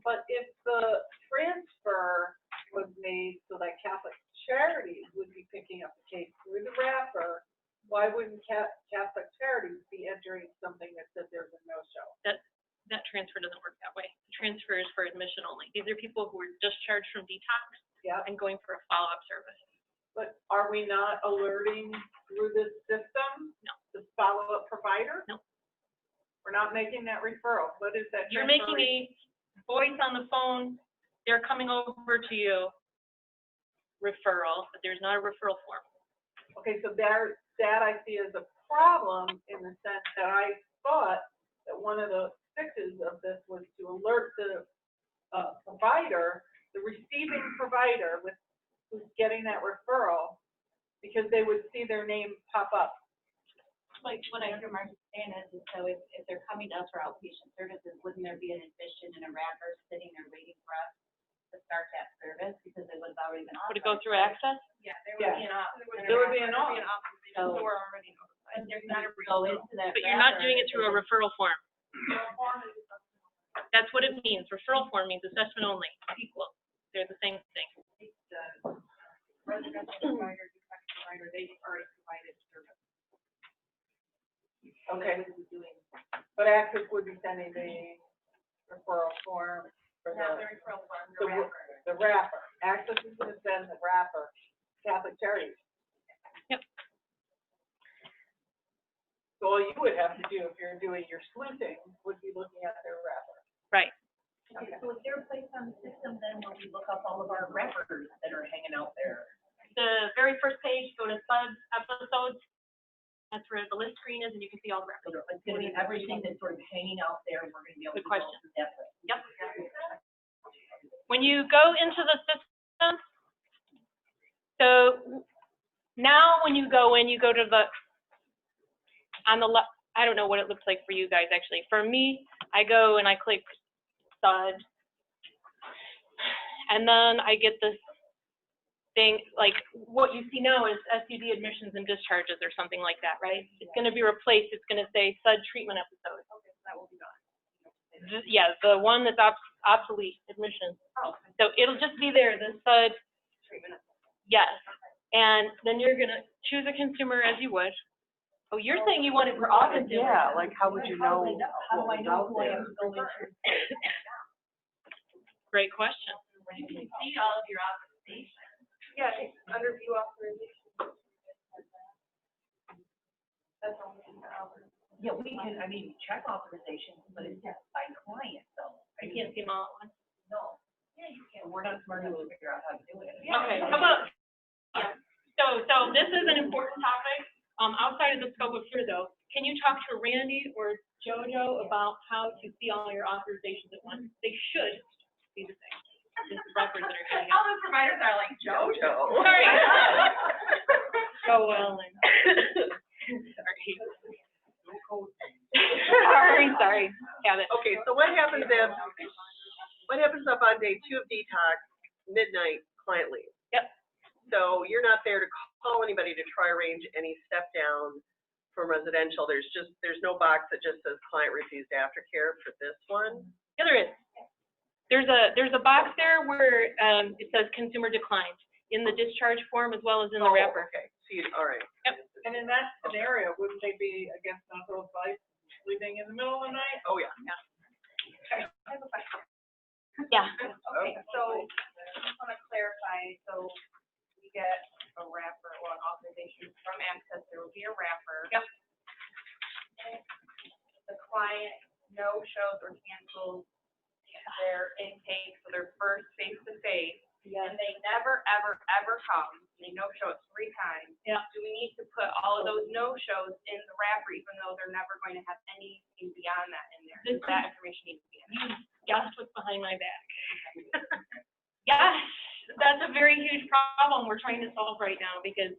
But if the transfer was made so that Catholic Charities would be picking up the case through the wrapper, why wouldn't Catholic Charities be entering something that said there's a no-show? That transfer doesn't work that way. The transfer is for admission only. These are people who were discharged from detox and going for a follow-up service. But are we not alerting through this system? No. The follow-up provider? No. We're not making that referral. What is that? You're making a voice on the phone, they're coming over to you, referral, but there's not a referral form. Okay, so that I see as a problem in the sense that I thought that one of the fixes of this was to alert the provider, the receiving provider with who's getting that referral, because they would see their name pop up. Like, what I understand is, so if they're coming to us for outpatient services, wouldn't there be an admission and a wrapper sitting there waiting for us to start that service, because it was already been authorized? Would it go through access? Yeah, there would be an option. There would be an authorization, So- so we're already notified. But there's not a go into that. But you're not wrapper, doing it through a referral form. The form is That's what it means. Referral form means assessment only, equal. They're the same thing. the residential provider, defect provider, they've already provided service. Okay. But Access would be sending the referral form for Not the the referral form, the the wrapper. the wrapper. Access is gonna send the wrapper, Catholic Charities. Yep. So all you would have to do if you're doing your sleuthing would be looking at their wrapper. Right. Okay, so if they're placed on the system, then will we look up all of our wrappers that are hanging out there? The very first page, go to SUD episodes. That's where the list screen is, and you can see all the So records. it's gonna be everything that's sort of hanging out there, we're gonna be able to Good go question. through that way. Yep. When you go into the system, so now when you go in, you go to the, on the left, I don't know what it looks like for you guys actually. For me, I go and I click SUD. And then I get this thing, like what you see now is SUD admissions and discharges or something like that, right? It's going to be replaced. It's going to say SUD treatment episode. Okay, so that will be gone. Yeah, the one that's obsolete, admissions. Oh, So it'll just be there, the SUD, treatment. yes. And then you're going to choose a consumer as you would. Oh, you're saying you want it for all consumers? Yeah, like how would you know How do what I was know out who I there? have to go into? Great question. You can see all of your authorizations. Yeah, it's under view authorization. That's only in the hours. Yeah, we can, I mean, check authorizations, but it's just by client, though. You can't see them all at once. No. Yeah, you can. We're not smart enough to figure out how to do it. Okay, how about, yeah. So this is an important topic. Outside of the scope of here though, can you talk to Randy or JoJo about how to see all your authorizations at once? They should be the same. Just records that are coming All out. the providers are like, JoJo. Sorry. Go well and. Sorry. Have it. Okay, so what happens if on day 2 of detox, midnight, client leaves? Yep. So you're not there to call anybody to try arrange any step down from residential. There's no box that just says client refused aftercare for this one? Yeah, there is. There's a box there where it says consumer declined in the discharge form as well as in the wrapper. Okay, so all right. And in that scenario, wouldn't they be against medical advice, sleeping in the middle of the night? Oh, yeah. I have a question. Yeah. Okay, so I just want to clarify, so we get a wrapper or an authorization from Access, there will be a wrapper. Yep. The client no shows or cancels their intake, so their first face-to-face, and they never, ever, ever come, they no-show it 3 times. Yeah. Do we need to put all of those no-shows in the wrapper, even though they're never going to have anything beyond that in there? Does that information need to be in there? You guessed what's behind my back. Yes, that's a very huge problem we're trying to solve right now, because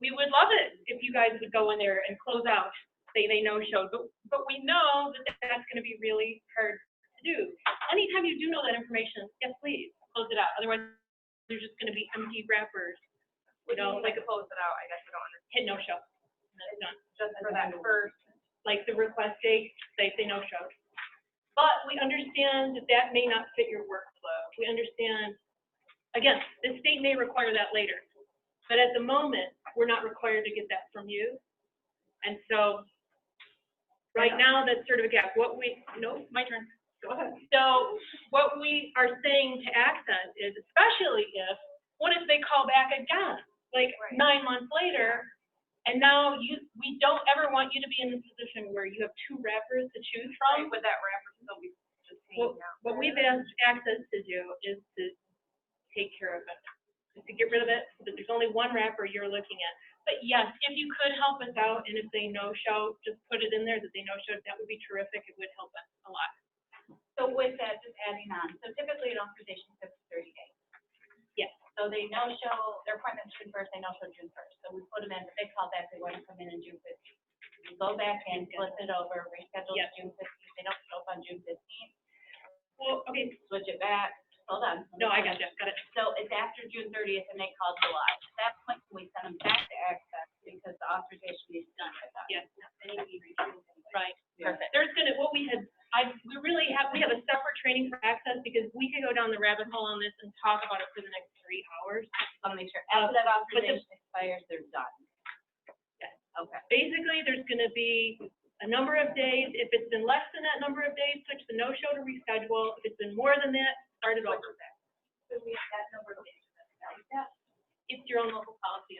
we would love it if you guys would go in there and close out say they no-showed, but we know that that's gonna be really hard to do. Anytime you do know that information, yes, please, close it out, otherwise there's just gonna be empty wrappers, you know, like close it out, I guess I don't understand. hit no-show. And that's done. Just for that first, Like the request date, they no-showed. But we understand that that may not fit your workflow. We understand, again, the state may require that later. But at the moment, we're not required to get that from you. And so, right now, that's sort of a gap. My turn. Go ahead. So what we are saying to Access is, especially what if they call back again, like 9 months later, and now we don't ever want you to be in the position where you have 2 wrappers to choose from. with that wrapper still be just hanging out. What we've asked Access to do is to take care of it, just to get rid of it, so that there's only 1 wrapper you're looking at. But yes, if you could help us out, and if they no-show, just put it in there that they no-showed, that would be terrific. It would help us a lot. So with that, just adding on, so typically an authorization takes 30 days. Yes. So they no-show, their appointment's June 1st, they no-show June 1st. So we put them in, they call back, they want to come in June 15th. We go back and flip it over, reschedule to June 15th, they don't show up on June 15th. Well, okay. Switch it back, hold on. No, I got it. So it's after June 30th and they call July. At that point, we send them back to Access because the authorization is done with us. Yes. They need to be reviewed anyway. Right. Perfect. There's we have a separate training for Access because we could go down the rabbit hole on this and talk about it for the next 3 hours. I want to make sure after that authorization expires, they're done. Yes. Okay. Basically, there's gonna be a number of days. If it's been less than that number of days, switch the no-show to reschedule. If it's been more than that, start it over. So we have that number of days. It's your own local policy.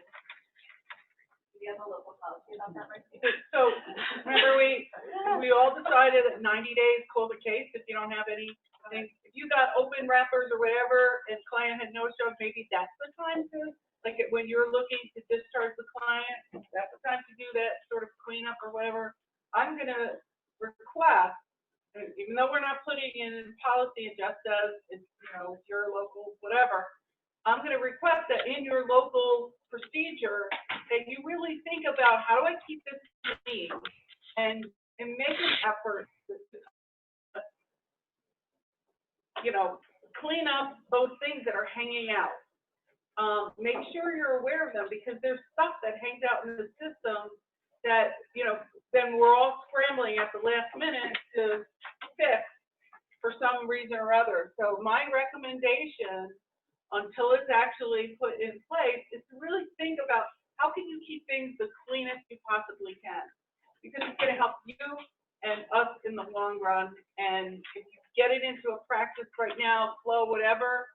Do we have a local policy about that, right? So, remember we all decided that 90 days, close the case if you don't have anything. If you got open wrappers or whatever and client had no show, maybe that's the time to, like, when you're looking to discharge the client, that's the time to do that sort of cleanup or whatever. I'm gonna request, even though we're not putting in policy, it just says, it's, it's your local, whatever. I'm gonna request that in your local procedure, that you really think about, how do I keep this clean? And make an effort to, clean up those things that are hanging out. Make sure you're aware of them, because there's stuff that hangs out in the system that, then we're all scrambling at the last minute to fix for some reason or other. So my recommendation, until it's actually put in place, is to really think about how can you keep things the cleanest you possibly can, because it's going to help you and us in the long run. And if you get it into a practice right now, flow, whatever,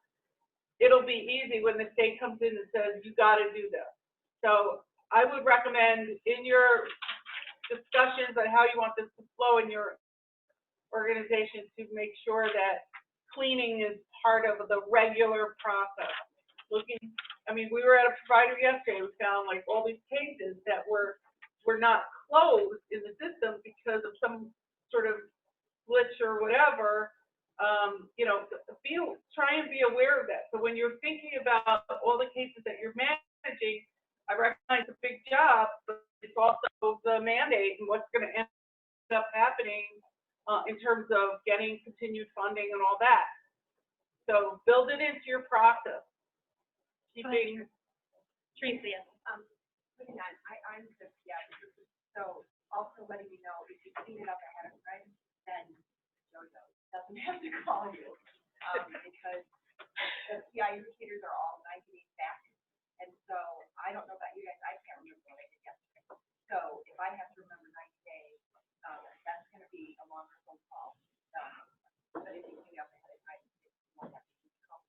it'll be easy when the state comes in and says, you got to do this. So I would recommend in your discussions on how you want this to flow in your organization, to make sure that cleaning is part of the regular process. We were at a provider yesterday, we found like all these cases that were not closed in the system because of some sort of glitch or whatever. Try and be aware of that. So when you're thinking about all the cases that you're managing, I recognize it's a big job, but it's also the mandate and what's going to end up happening in terms of getting continued funding and all that. So build it into your process. Keeping. Teresa, yes. Moving on, I'm just, so also letting you know, if you clean it up ahead of time, then JoJo doesn't have to call you, because the PI indicators are all 90 days back. And so I don't know about you guys, I can't remember what I did yesterday. So if I have to remember 90 days, that's gonna be a longer phone call. But if you clean up ahead of time, you won't have to keep calling.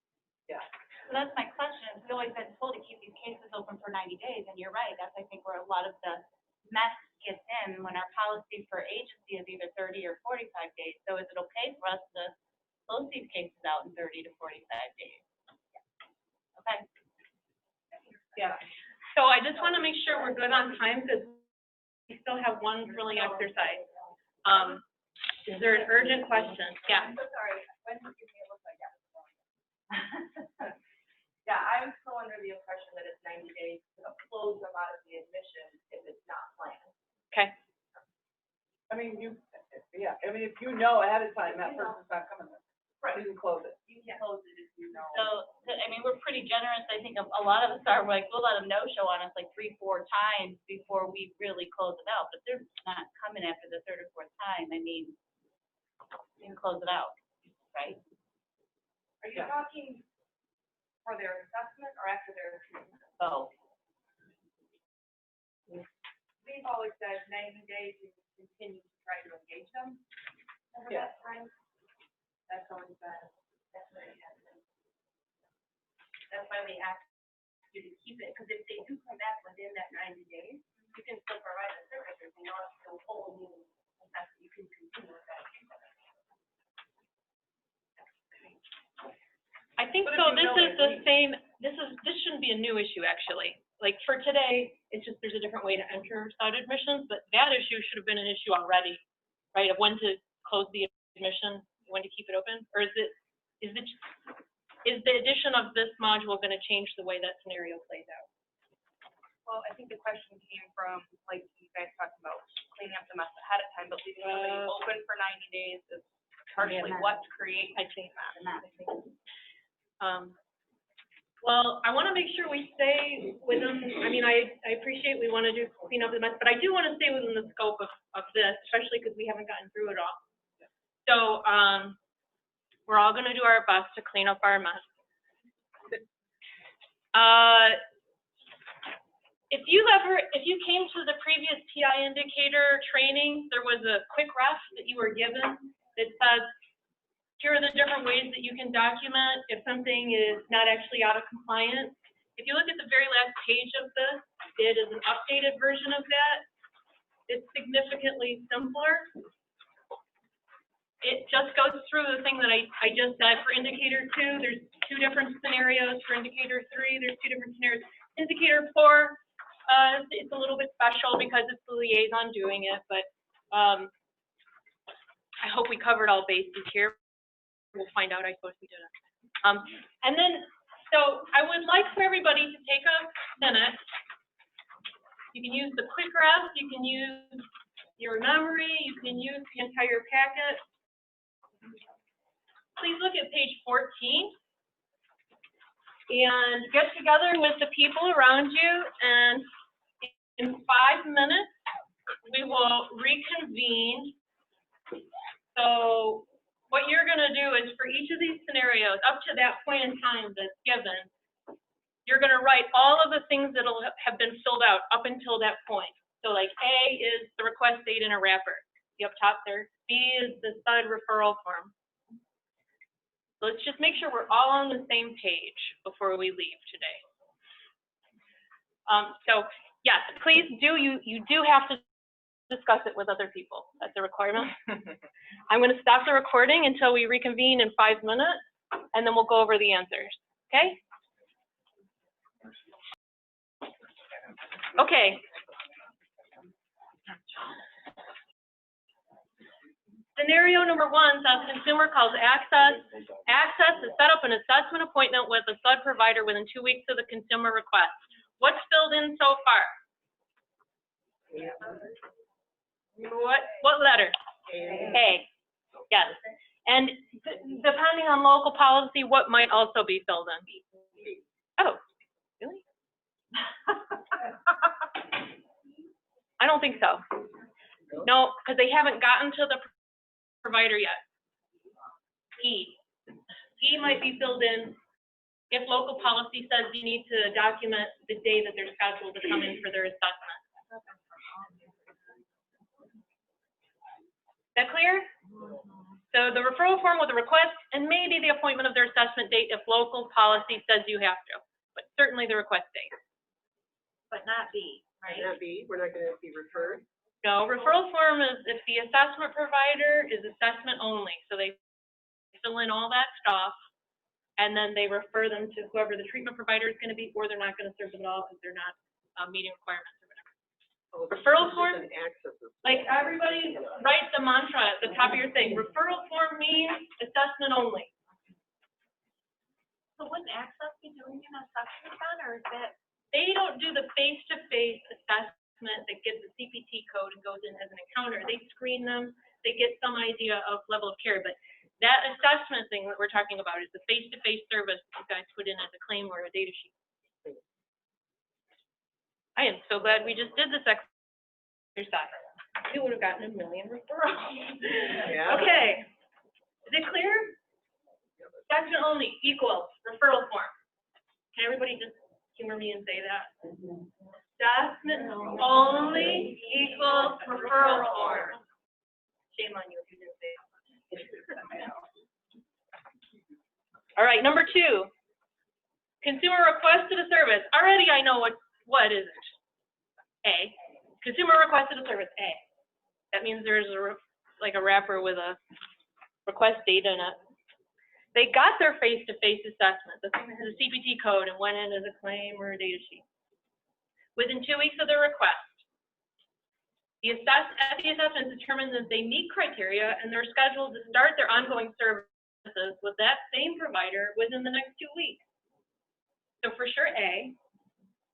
Yeah. So that's my question. We've always been told to keep these cases open for 90 days, and you're right. That's, I think, where a lot of the mess gets in, when our policy for agency is either 30 or 45 days. So is it okay for us to close these cases out in 30 to 45 days? Okay. Yeah. So I just want to make sure we're good on time, because we still have one drilling exercise. Is there an urgent question? Yeah. I'm so sorry, when did you make it look like that? Yeah, I'm still under the impression that it's 90 days to close them out of the admission if it's not planned. Okay. know ahead of time that person's not coming. Right. You can close it. You can close it if you know. So, I mean, we're pretty generous. I think a lot of us are, like, we'll let them no-show on us like 3-4 times before we really close it out. But they're not coming after the third or fourth time. I mean, you can close it out, right? Are you talking for their assessment or after their treatment? Both. We've always said 90 days, we continue to try to engage them over that time. That's always been, that's what it has been. That's why we ask you to keep it, because if they do come back within that 90 days, you can still provide the services, you don't have to hold you, you can continue with that. I think But if so, you this know is it, the same, this shouldn't be a new issue, actually. Like, for today, it's just, there's a different way to enter SUD admissions, but that issue should have been an issue already, right, of when to close the admission, when to keep it open? Or is the addition of this module gonna change the way that scenario plays out? Well, I think the question came from, like, you guys talked about cleaning up the mess ahead of time, but leaving somebody open for 90 days is partially what creates I think that. well, I want to make sure we stay within, I mean, I appreciate we want to do clean up the mess, but I do want to stay within the scope of this, especially because we haven't gotten through it all. So, we're all going to do our best to clean up our mess. If you came to the previous PI indicator training, there was a quick ref that you were given that says, here are the different ways that you can document if something is not actually out of compliance. If you look at the very last page of this, it is an updated version of that. It's significantly simpler. It just goes through the thing that I just said. For indicator 2, there's 2 different scenarios. For indicator 3, there's 2 different scenarios. Indicator 4, it's a little bit special because it's the liaison doing it, but I hope we covered all bases here. We'll find out, I suppose we didn't. And then, so I would like for everybody to take a minute. You can use the quick ref, you can use your memory, you can use the entire packet. Please look at page 14 and get together with the people around you, and in 5 minutes, we will reconvene. So what you're going to do is for each of these scenarios, up to that point in time that's given, you're going to write all of the things that have been filled out up until that point. So like A is the request date in a wrapper, see up top there. B is the SUD referral form. So let's just make sure we're all on the same page before we leave today. So yes, please do, you do have to discuss it with other people. That's a requirement. I'm going to stop the recording until we reconvene in 5 minutes, and then we'll go over the answers, okay? Okay. Scenario number 1 says consumer calls Access. Access to set up an assessment appointment with a SUD provider within 2 weeks of the consumer request. What's filled in so far? What letter? A. Yes. And depending on local policy, what might also be filled in? Oh, really? I don't think so. No, because they haven't gotten to the provider yet. E. E might be filled in if local policy says you need to document the day that they're scheduled to come in for their assessment. Is that clear? So the referral form with a request and maybe the appointment of their assessment date if local policy says you have to, but certainly the request date. But not B, right? Not B, we're not gonna be referred. No, referral form is if the assessment provider is assessment only. So they fill in all that stuff and then they refer them to whoever the treatment provider is gonna be, or they're not gonna serve them at all because they're not meeting requirements or whatever. Oh, Referral form, Access is. like everybody write the mantra at the top of your thing. Referral form means assessment only. So wouldn't Access be doing an assessment then, or is that? They don't do the face-to-face assessment that gets the CPT code and goes in as an encounter. They screen them. they get some idea of level of care, but that assessment thing that we're talking about is the face-to-face service that you guys put in as a claim or a data sheet. I am so glad we just did this exercise. We would have gotten a million referrals. Yeah. Okay, is it clear? Assessment only equals referral form. Can everybody just humor me and say that? Assessment only equals referral form. Shame on you if you didn't say that. All right, number 2. Consumer requested a service. Already I know what is it. A. Consumer requested a service. A. That means there's like a wrapper with a request date in it. They got their face-to-face assessment, the CPT code, and went in as a claim or a data sheet. Within 2 weeks of their request, the assessment determined that they meet criteria and they're scheduled to start their ongoing services with that same provider within the next 2 weeks. So for sure A,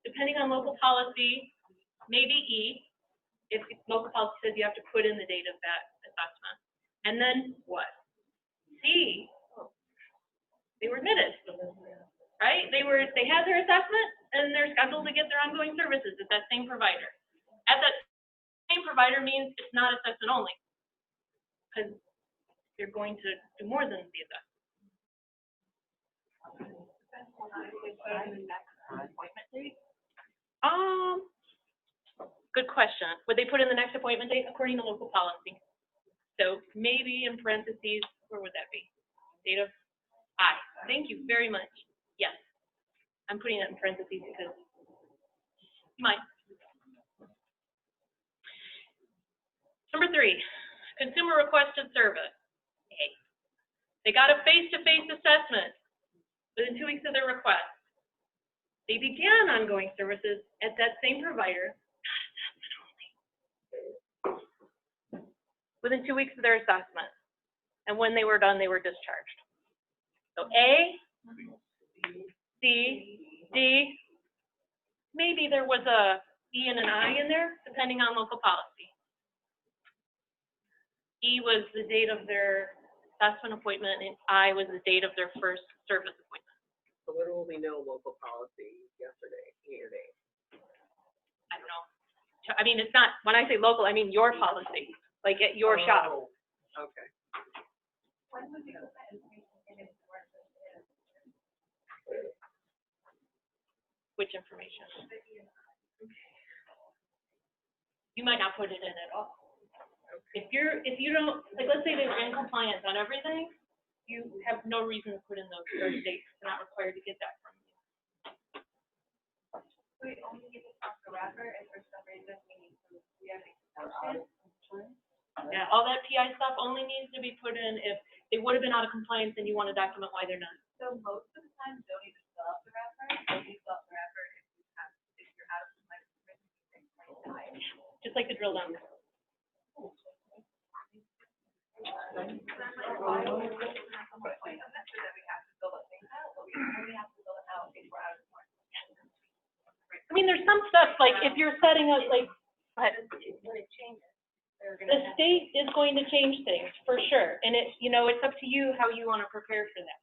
depending on local policy, maybe E, if local policy says you have to put in the date of that assessment. And then what? C, they were admitted, right? They had their assessment and they're scheduled to get their ongoing services at that same provider. At that same provider means it's not assessment only, because you're going to do more than the assessment. Good question. Would they put in the next appointment date according to local policy? So maybe in parentheses, where would that be? Date of I. Thank you very much. Yes. I'm putting that in parentheses because you might. Number 3, consumer requested service. A. They got a face-to-face assessment within 2 weeks of their request. They began ongoing services at that same provider, not assessment only, within 2 weeks of their assessment. And when they were done, they were discharged. So A, C, D, maybe there was a E and an I in there, depending on local policy. E was the date of their assessment appointment, and I was the date of their first service appointment. So when will we know local policy yesterday, E or nay? I don't know. I mean, it's not, when I say local, I mean your policy, like at your shop. Okay. Which information? You might not put it in at all. If you don't, like, let's say they're in compliance on everything, you have no reason to put in those dates. They're not required to get that from you. We only get it off the wrapper if for some reason we have exceptions. Yeah, all that PI stuff only needs to be put in if they would have been out of compliance and you want to document why they're not. So most of the time, don't even fill out the wrapper. Only fill out the wrapper if you're out of compliance. Just like the drill down. I mean, there's some stuff, like, if you're setting up, like, the state is going to change things, for sure, and it's up to you how you want to prepare for that.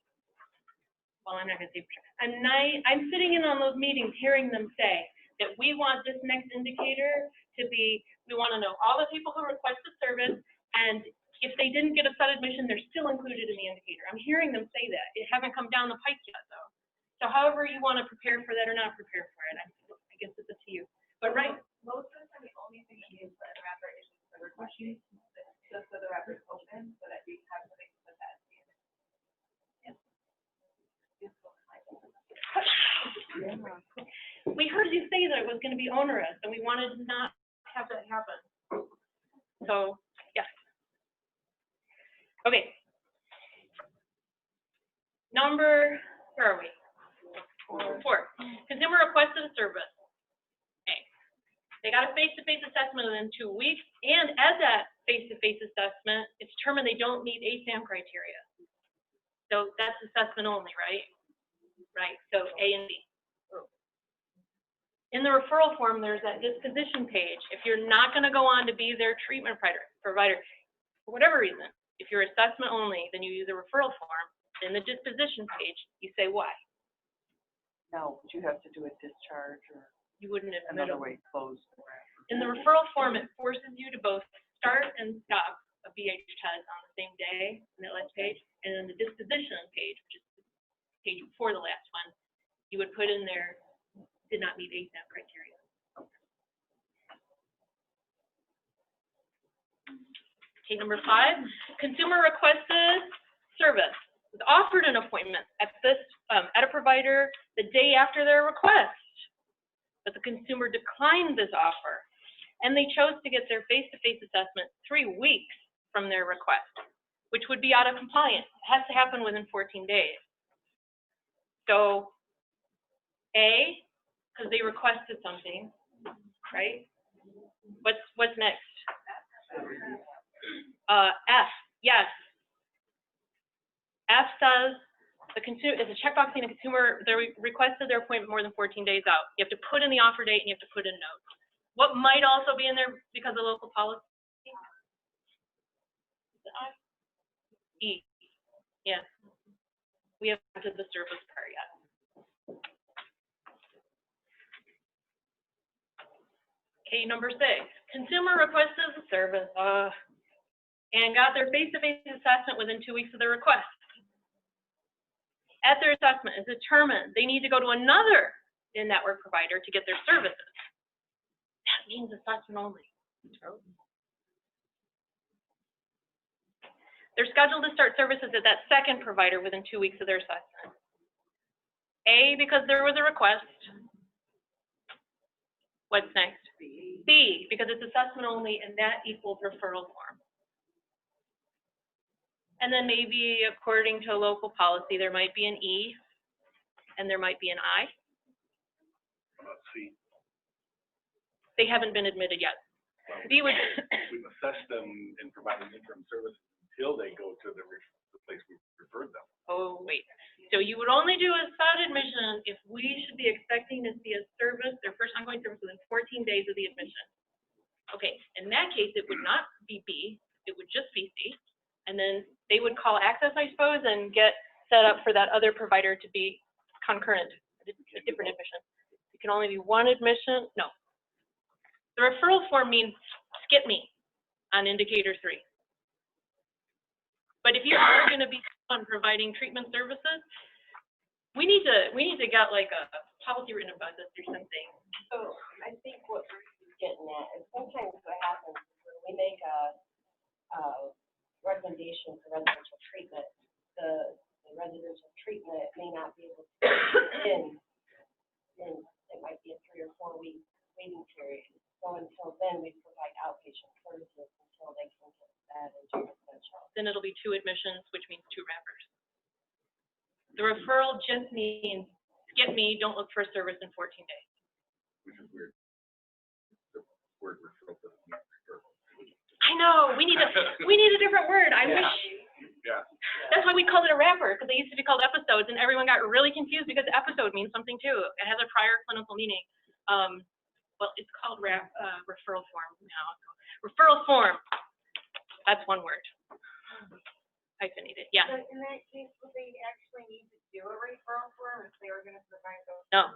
Well, I'm not going to say for sure. I'm sitting in on those meetings, hearing them say that we want this next indicator to be, we want to know all the people who requested service, and if they didn't get a SUD admission, they're still included in the indicator. I'm hearing them say that. It hasn't come down the pike yet, though. So however you want to prepare for that or not prepare for it, I guess it's up to you. But right. Most of the time, the only thing you need for the wrapper is just the request sheet, just so the wrapper is open, so that you have something to put that in. We heard you say that it was going to be onerous, and we wanted to not have that happen. So, yes. Okay. Where are we? 4. Consumer requested a service. Okay. They got a face-to-face assessment within 2 weeks, and as that face-to-face assessment, it's determined they don't meet ASAM criteria. So that's assessment only, right? Right. So A and B. In the referral form, there's that disposition page. If you're not going to go on to be their treatment provider, For whatever reason, if you're assessment only, then you use a referral form. In the disposition page, you say why. No, but you have to do a discharge or You wouldn't admit another them. way close. In the referral form, it forces you to both start and stop a BH test on the same day in that last page. And then the disposition page, which is the page before the last one, you would put in there, did not meet ASAP criteria. Okay, number 5, consumer requested service. Was offered an appointment at a provider the day after their request, but the consumer declined this offer, and they chose to get their face-to-face assessment 3 weeks from their request, which would be out of compliance. It has to happen within 14 days. So, A, because they requested something, right? What's next? F, yes. F says the consumer is a checkbox saying a consumer they requested their appointment more than 14 days out. You have to put in the offer date and you have to put in notes. What might also be in there because of local policy? Is it I? E. Yeah. We haven't did the service part yet. Okay, number 6. Consumer requested the service and got their face-to-face assessment within 2 weeks of their request. At their assessment is determined they need to go to another in-network provider to get their services. That means assessment only. They're scheduled to start services at that second provider within 2 weeks of their assessment. A, because there was a request. What's next? B, because it's assessment only and that equals referral form. And then maybe according to local policy, there might be an E and there might be an I. Let's see. They haven't been admitted yet. B would. We've assessed them in providing interim services until they go to the place we referred them. Oh, wait. So you would only do a SUD admission if we should be expecting to see a service, their first ongoing service within 14 days of the admission. Okay, in that case, it would not be B, it would just be C. And then they would call access, I suppose, and get set up for that other provider to be concurrent, a different admission. It can only be one admission. No. The referral form means skip me on indicator 3. But if you are going to be on providing treatment services, we need to get like a policy written about this or something. So I think what Bruce is getting at is sometimes what happens is when we make a recommendation for residential treatment, the residential treatment may not be able to begin in, it might be a 3 or 4 week waiting period. So until then, we provide outpatient services until they can get that into residential. Then it'll be 2 admissions, which means 2 wrappers. The referral just means skip me, don't look for a service in 14 days. Which is weird. The word referral doesn't mean referral. I know, we need a different word. I wish. Yeah. That's why we called it a wrapper, because they used to be called episodes, and everyone got really confused because episode means something too. It has a prior clinical meaning. Well, it's called referral form now. Referral form. That's one word. Hyphenated. Yeah. So in that case, would they actually need to do a referral form if they were gonna provide those? No.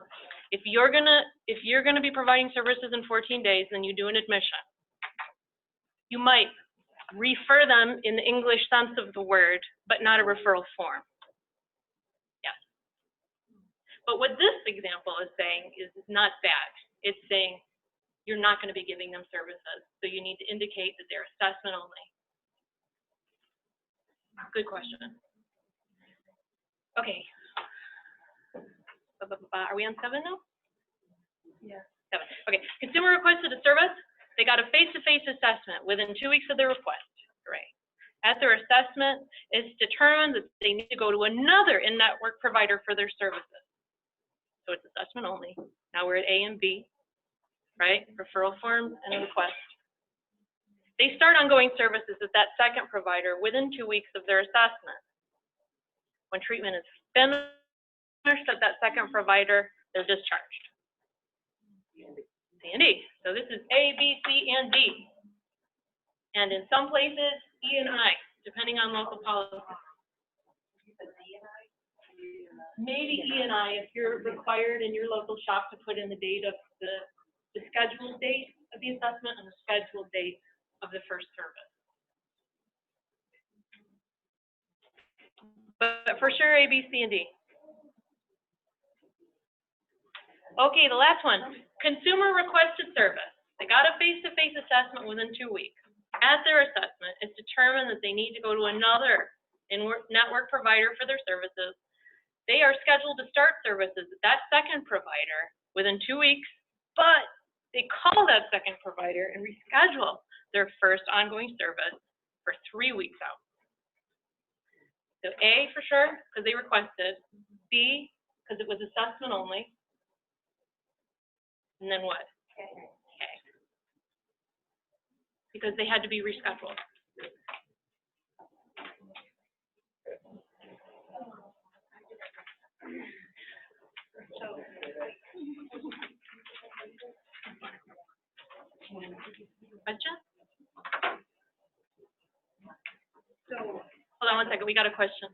If you're gonna be providing services in 14 days, then you do an admission. You might refer them in the English sense of the word, but not a referral form. Yes. But what this example is saying is not that. It's saying you're not going to be giving them services, so you need to indicate that they're assessment only. Good question. Okay. Are we on 7 now? Yeah. 7. Okay. Consumer requested a service. They got a face-to-face assessment within 2 weeks of their request. Great. At their assessment, it's determined that they need to go to another in-network provider for their services. So it's assessment only. Now we're at A and B, right? Referral form and a request. They start ongoing services at that second provider within 2 weeks of their assessment. When treatment is finished at that second provider, they're discharged. C and D. So this is A, B, C, and D. And in some places, E&I, depending on local policy. Maybe E&I if you're required in your local shop to put in the date of the scheduled date of the assessment and the scheduled date of the first service. But for sure, A, B, C, and D. Okay, the last one, consumer requested service. They got a face-to-face assessment within 2 weeks. At their assessment, it's determined that they need to go to another network provider for their services. They are scheduled to start services at that second provider within 2 weeks, but they call that second provider and reschedule their first ongoing service for 3 weeks out. So A, for sure, because they requested. B, because it was assessment only. And then what? K. Because they had to be rescheduled. Question? So, hold on one second, we got a question.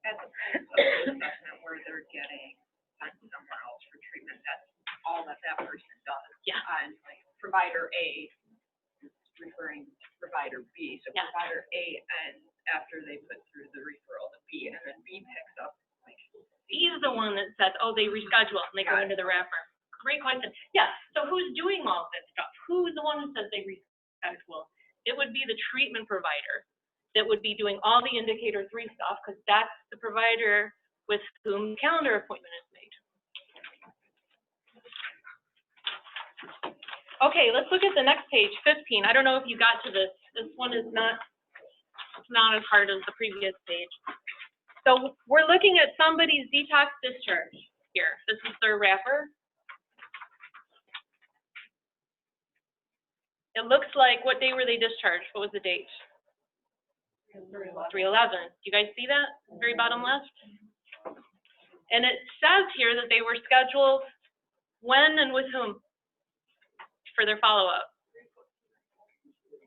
at the point of assessment where they're getting sent somewhere else for treatment, that's all that person does. Yeah. And like provider A is referring to provider B, so Yeah. provider A ends after they put through the referral to B, and then B picks up like. He's the one that says, oh, they reschedule and they go into the wrapper. Great question. Yeah, so who's doing all of this stuff? Who's the one who says they reschedule? It would be the treatment provider that would be doing all the indicator 3 stuff, because that's the provider with whom the calendar appointment is made. Okay, let's look at the next page, 15. I don't know if you got to this. This one is not as hard as the previous page. So we're looking at somebody's detox discharge here. This is their wrapper. It looks like, what day were they discharged? What was the date? 3/11. Do you guys see that? Very bottom left? And it says here that they were scheduled when and with whom for their follow-up.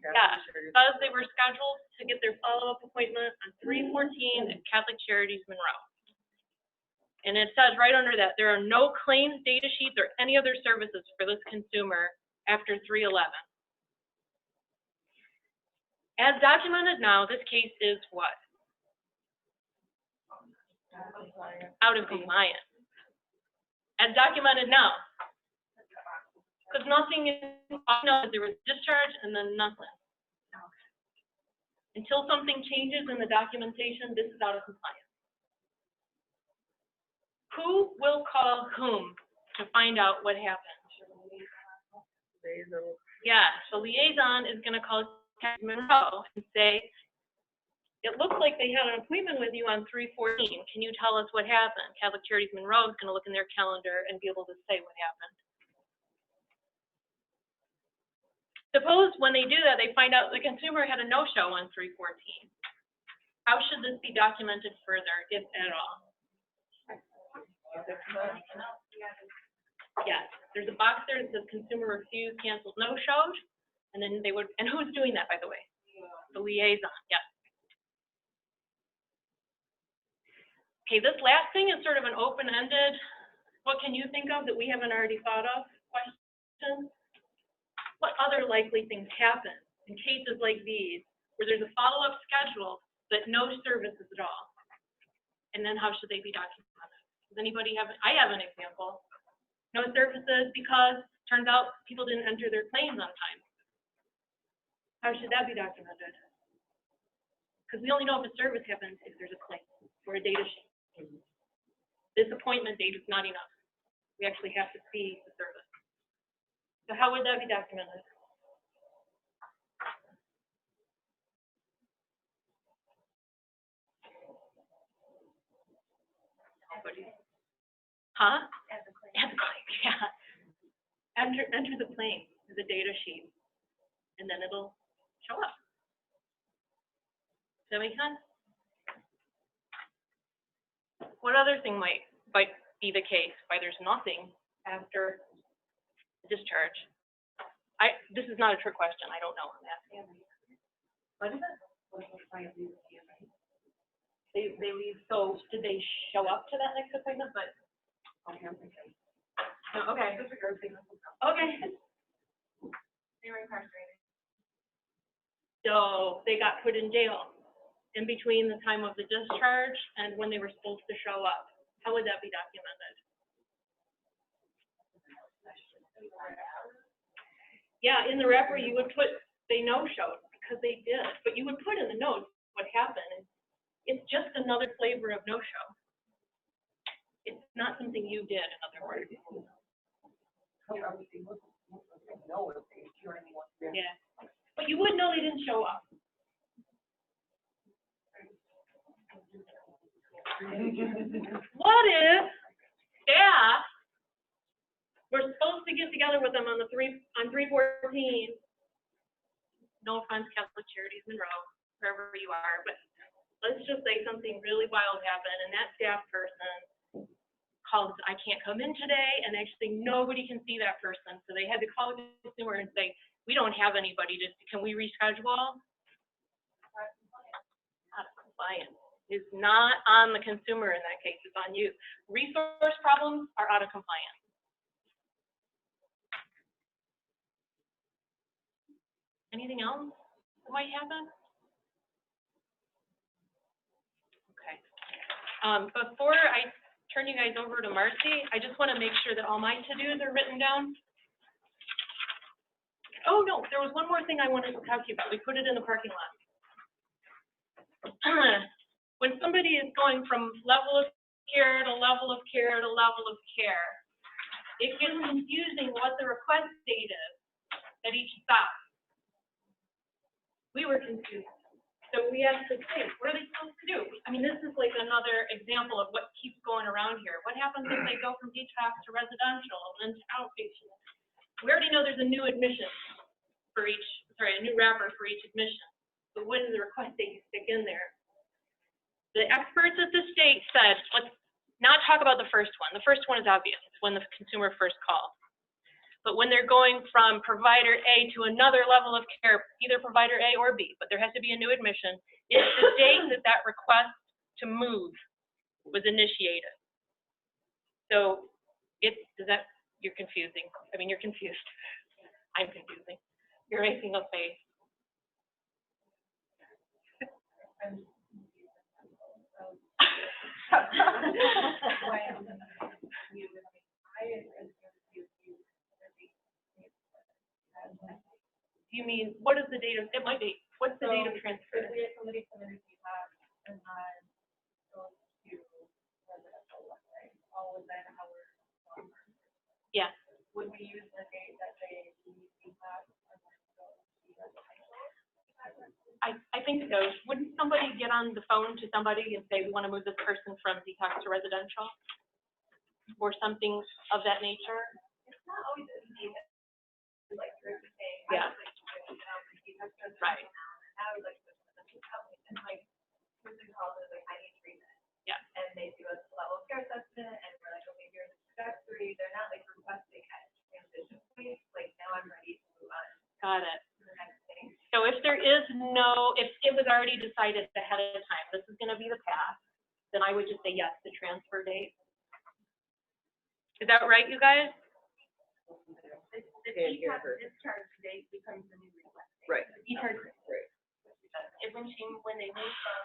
Yeah, it says they were scheduled to get their follow-up appointment on 3/14 at Catholic Charities Monroe. And it says right under that, there are no claims data sheets or any other services for this consumer after 3/11. As documented now, this case is what? Out of compliance. As documented now. Because nothing is, I know there was discharge and then nothing. Until something changes in the documentation, this is out of compliance. Who will call whom to find out what happened? Yeah, so liaison is going to call Monroe and say, it looks like they had an appointment with you on 3/14. Can you tell us what happened? Catholic Charities Monroe is going to look in their calendar and be able to say what happened. Suppose when they do that, they find out the consumer had a no-show on 3/14. How should this be documented further, if at all? Yes, there's a box there that says consumer refused, canceled, no-showed. And then they would, and who's doing that, by the way? The liaison, yes. Okay, this last thing is sort of an open-ended, what can you think of that we haven't already thought of question? What other likely things happen in cases like these, where there's a follow-up schedule, but no services at all? And then how should they be documented? Does anybody have, I have an example. No services because turns out people didn't enter their claims on time. How should that be documented? Because we only know if a service happens if there's a claim or a data sheet. This appointment date is not enough. We actually have to see the service. So how would that be documented? Huh? As a claim, yeah. Enter the claim, the data sheet, and then it'll show up. Does that make sense? What other thing might be the case? Why there's nothing after discharge? This is not a trick question. I don't know. I'm asking. What is it? They leave, so did they show up to that next appointment, but? Okay. No, okay. Okay. They were incarcerated. So they got put in jail in between the time of the discharge and when they were supposed to show up. How would that be documented? Yeah, in the wrapper you would put they no-showed because they did, but you would put in the notes what happened. It's just another flavor of no-show. It's not something you did, in other words. Yeah, but you would know they didn't show up. What if staff were supposed to get together with them on 3/14? No offense, Catholic Charities Monroe, wherever you are, but let's just say something really wild happened, and that staff person called, I can't come in today, and actually nobody can see that person, so they had to call the consumer and say, we don't have anybody, can we reschedule? Out of compliance. It's not on the consumer in that case, it's on you. Resource problems are out of compliance. Anything else that might happen? Okay. Before I turn you guys over to Marcy, I just want to make sure that all my to-dos are written down. Oh, no, there was one more thing I wanted to talk to you about. We put it in the parking lot. When somebody is going from level of care to level of care to level of care, it gets confusing what the request date is at each stop. We were confused. So we have to think, what are they supposed to do? I mean, this is like another example of what keeps going around here. What happens if they go from detox to residential and then to outpatient? We already know there's a new admission for each, a new wrapper for each admission. But what is the request date you stick in there? The experts at the state said, let's not talk about the first one. The first one is obvious. It's when the consumer first calls. But when they're going from provider A to another level of care, either provider A or B, but there has to be a new admission, it's the date that that request to move was initiated. So you're confusing. I mean, you're confused. I'm confusing. You're making a face. You mean, what is the date of, it might be, what's the date of transfer? If we have somebody come in and detox and then goes to residential, right, all within hours. Yeah. Would we use the date that they detox and then go to residential? I think so. Wouldn't somebody get on the phone to somebody and say, we want to move this person from detox to residential? Or something of that nature? It's not always easy. Like, you're saying, yeah. Right. I was like, and like, person calls it like, I need treatment. Yeah. And they do a level of care assessment, and we're like, okay, here's the trajectory. They're not like requesting at transition point. Like, now I'm ready to move on. Got it. To the next thing. So if there is if it was already decided ahead of time, this is going to be the path, then I would just say yes, the transfer date. Is that right, you guys? The discharge date becomes the new request date. Right. The discharge Right. is when they move from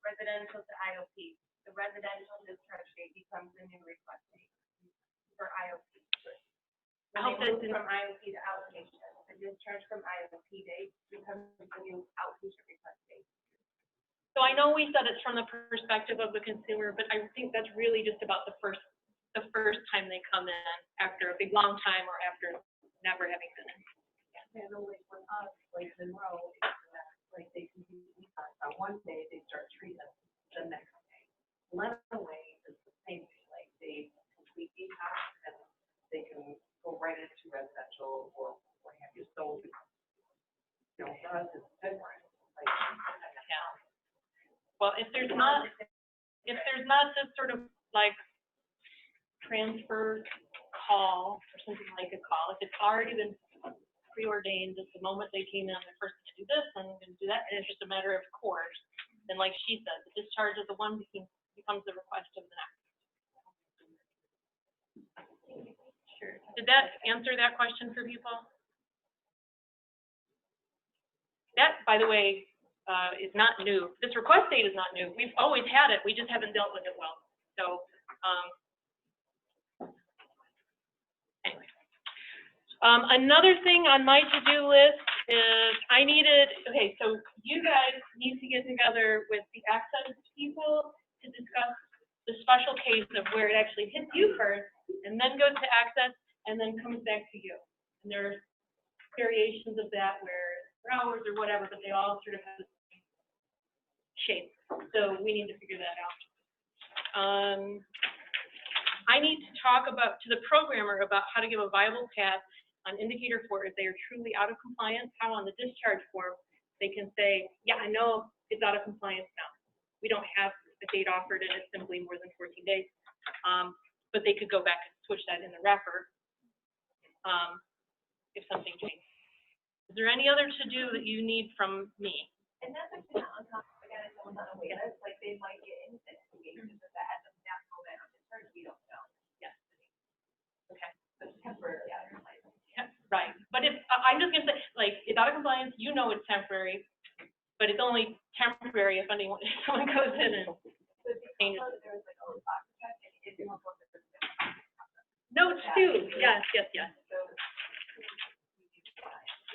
residential to IOP. The residential discharge date becomes the new request date for IOP. I hope When they that's move from IOP to outpatient, the discharge from IOP date becomes the new outpatient request date. So I know we said it's from the perspective of the consumer, but I think that's really just about the first time they come in after a big long time or after never having been in. And like with us, like Monroe, like they can do detox on one day, they start treatment the next day. Lenaway is the same thing, like they complete detox and they can go right into residential or what have you. So, you know, for us it's different. Like, Yeah. Well, if there's not this sort of like transfer call or something like a call, if it's already been preordained at the moment they came in, the first to do do this, and I'm gonna do that, and it's just a matter of course. Then like she said, the discharge of the one becomes the request of the next. Sure. Did that answer that question for people? That, by the way, is not new. This request date is not new. We've always had it. We just haven't dealt with it well. So, anyway. Another thing on my to-do list is okay, so you guys need to get together with the access people to discuss the special case of where it actually hits you first, and then goes to access, and then comes back to you. And there's variations of that where hours or whatever, but they all sort of have the same shape. So we need to figure that out. I need to talk to the programmer about how to give a viable path on indicator 4 if they are truly out of compliance, how on the discharge form they can say, yeah, I know it's out of compliance now. We don't have a date offered and it's simply more than 14 days. But they could go back and switch that in the wrapper if something changes. Is there any other to-do that you need from me? And that's actually not uncommon, again, if someone's on a wait list, like they might get investigations of that, and that's all that on discharge, we don't know. Yes. Okay. But temporarily out of compliance. Yeah, right. But if, I'm just gonna say, like, it's out of compliance, you know it's temporary, but it's only temporary if someone goes in and changes. There was like, oh, box check, and it didn't look like there's Notes too, yes. So,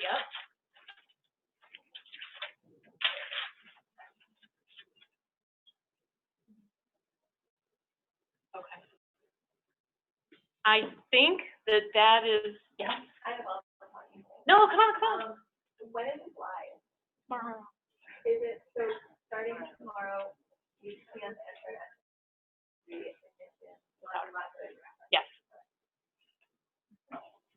Yep. Okay. I think that is, yes. I have all the talking. No, come on. When is it live? Tomorrow. Is it, so starting tomorrow, you can enter it. Yes.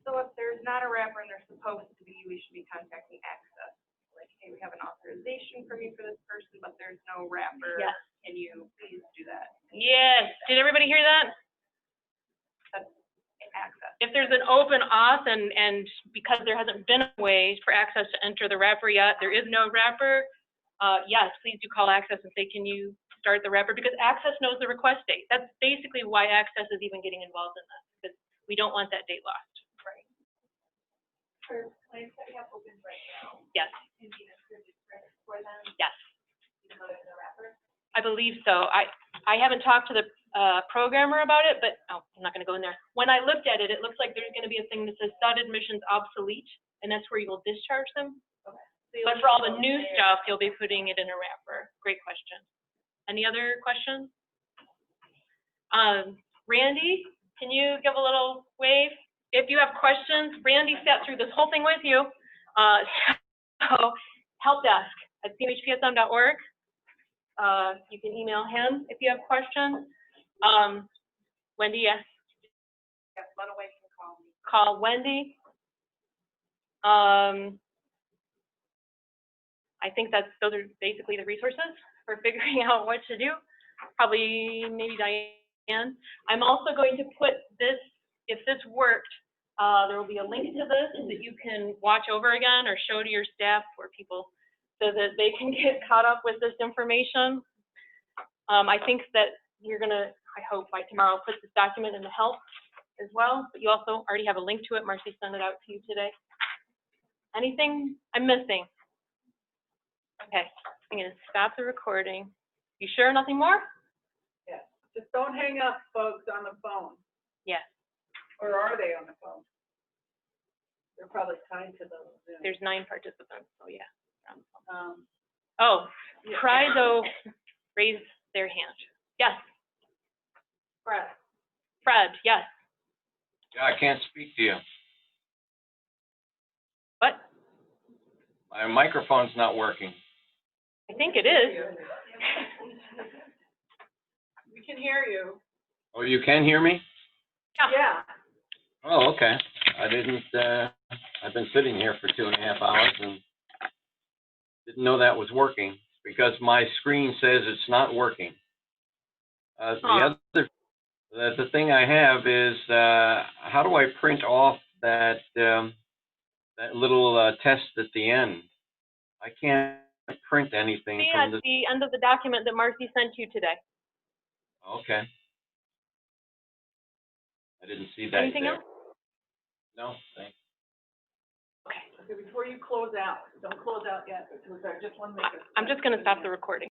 So if there's not a wrapper and there's supposed to be, we should be contacting access. Like, hey, we have an authorization from you for this person, but there's no wrapper. Yes. Can you please do that? Yes. Did everybody hear that? That's access. If there's an open auth and because there hasn't been a way for access to enter the wrapper yet, there is no wrapper, yes, please do call access and say, can you start the wrapper? Because access knows the request date. That's basically why access is even getting involved in this, because we don't want that date lost. Right. For claims that we have open right now, Yes. can be distributed for them, Yes. even though there's no wrapper? I believe so. I haven't talked to the programmer about it, but I'm not going to go in there. When I looked at it, it looks like there's going to be a thing that says SUD admissions obsolete, and that's where you will discharge them. Okay. But for all the new stuff, you'll be putting it in a wrapper. Great question. Any other questions? Randy, can you give a little wave? If you have questions, Randy sat through this whole thing with you. So helpdesk@chpsm.org. You can email him if you have questions. Wendy, yes? Yes, Runaway can call me. Call Wendy. I think those are basically the resources for figuring out what to do. Probably maybe Diane. I'm also going to put this, if this worked, there will be a link to this that you can watch over again or show to your staff or people so that they can get caught up with this information. I think that you're gonna, I hope by tomorrow, put this document in the help as well, but you also already have a link to it. Marcy sent it out to you today. Anything I'm missing? Okay, I'm gonna stop the recording. You sure nothing more? Yeah, just don't hang up, folks, on the phone. Yes. Or are they on the phone? They're probably tied to the Zoom. There's 9 participants, so yeah. Yeah. Prizo raised their hand. Yes. Fred, yes. Yeah, I can't speak to you. What? My microphone's not working. I think it is. We can hear you. Oh, you can hear me? Yeah. Oh, okay. I didn't, I've been sitting here for 2.5 hours and didn't know that was working because my screen says it's not working. The thing I have is, how do I print off that, that little test at the end? I can't print anything See from at this. the end of the document that Marcy sent you today. Okay. I didn't see that Anything there. else? No, thanks. Okay, before you close out, don't close out yet, because I just want to make a. I'm just gonna stop the recording.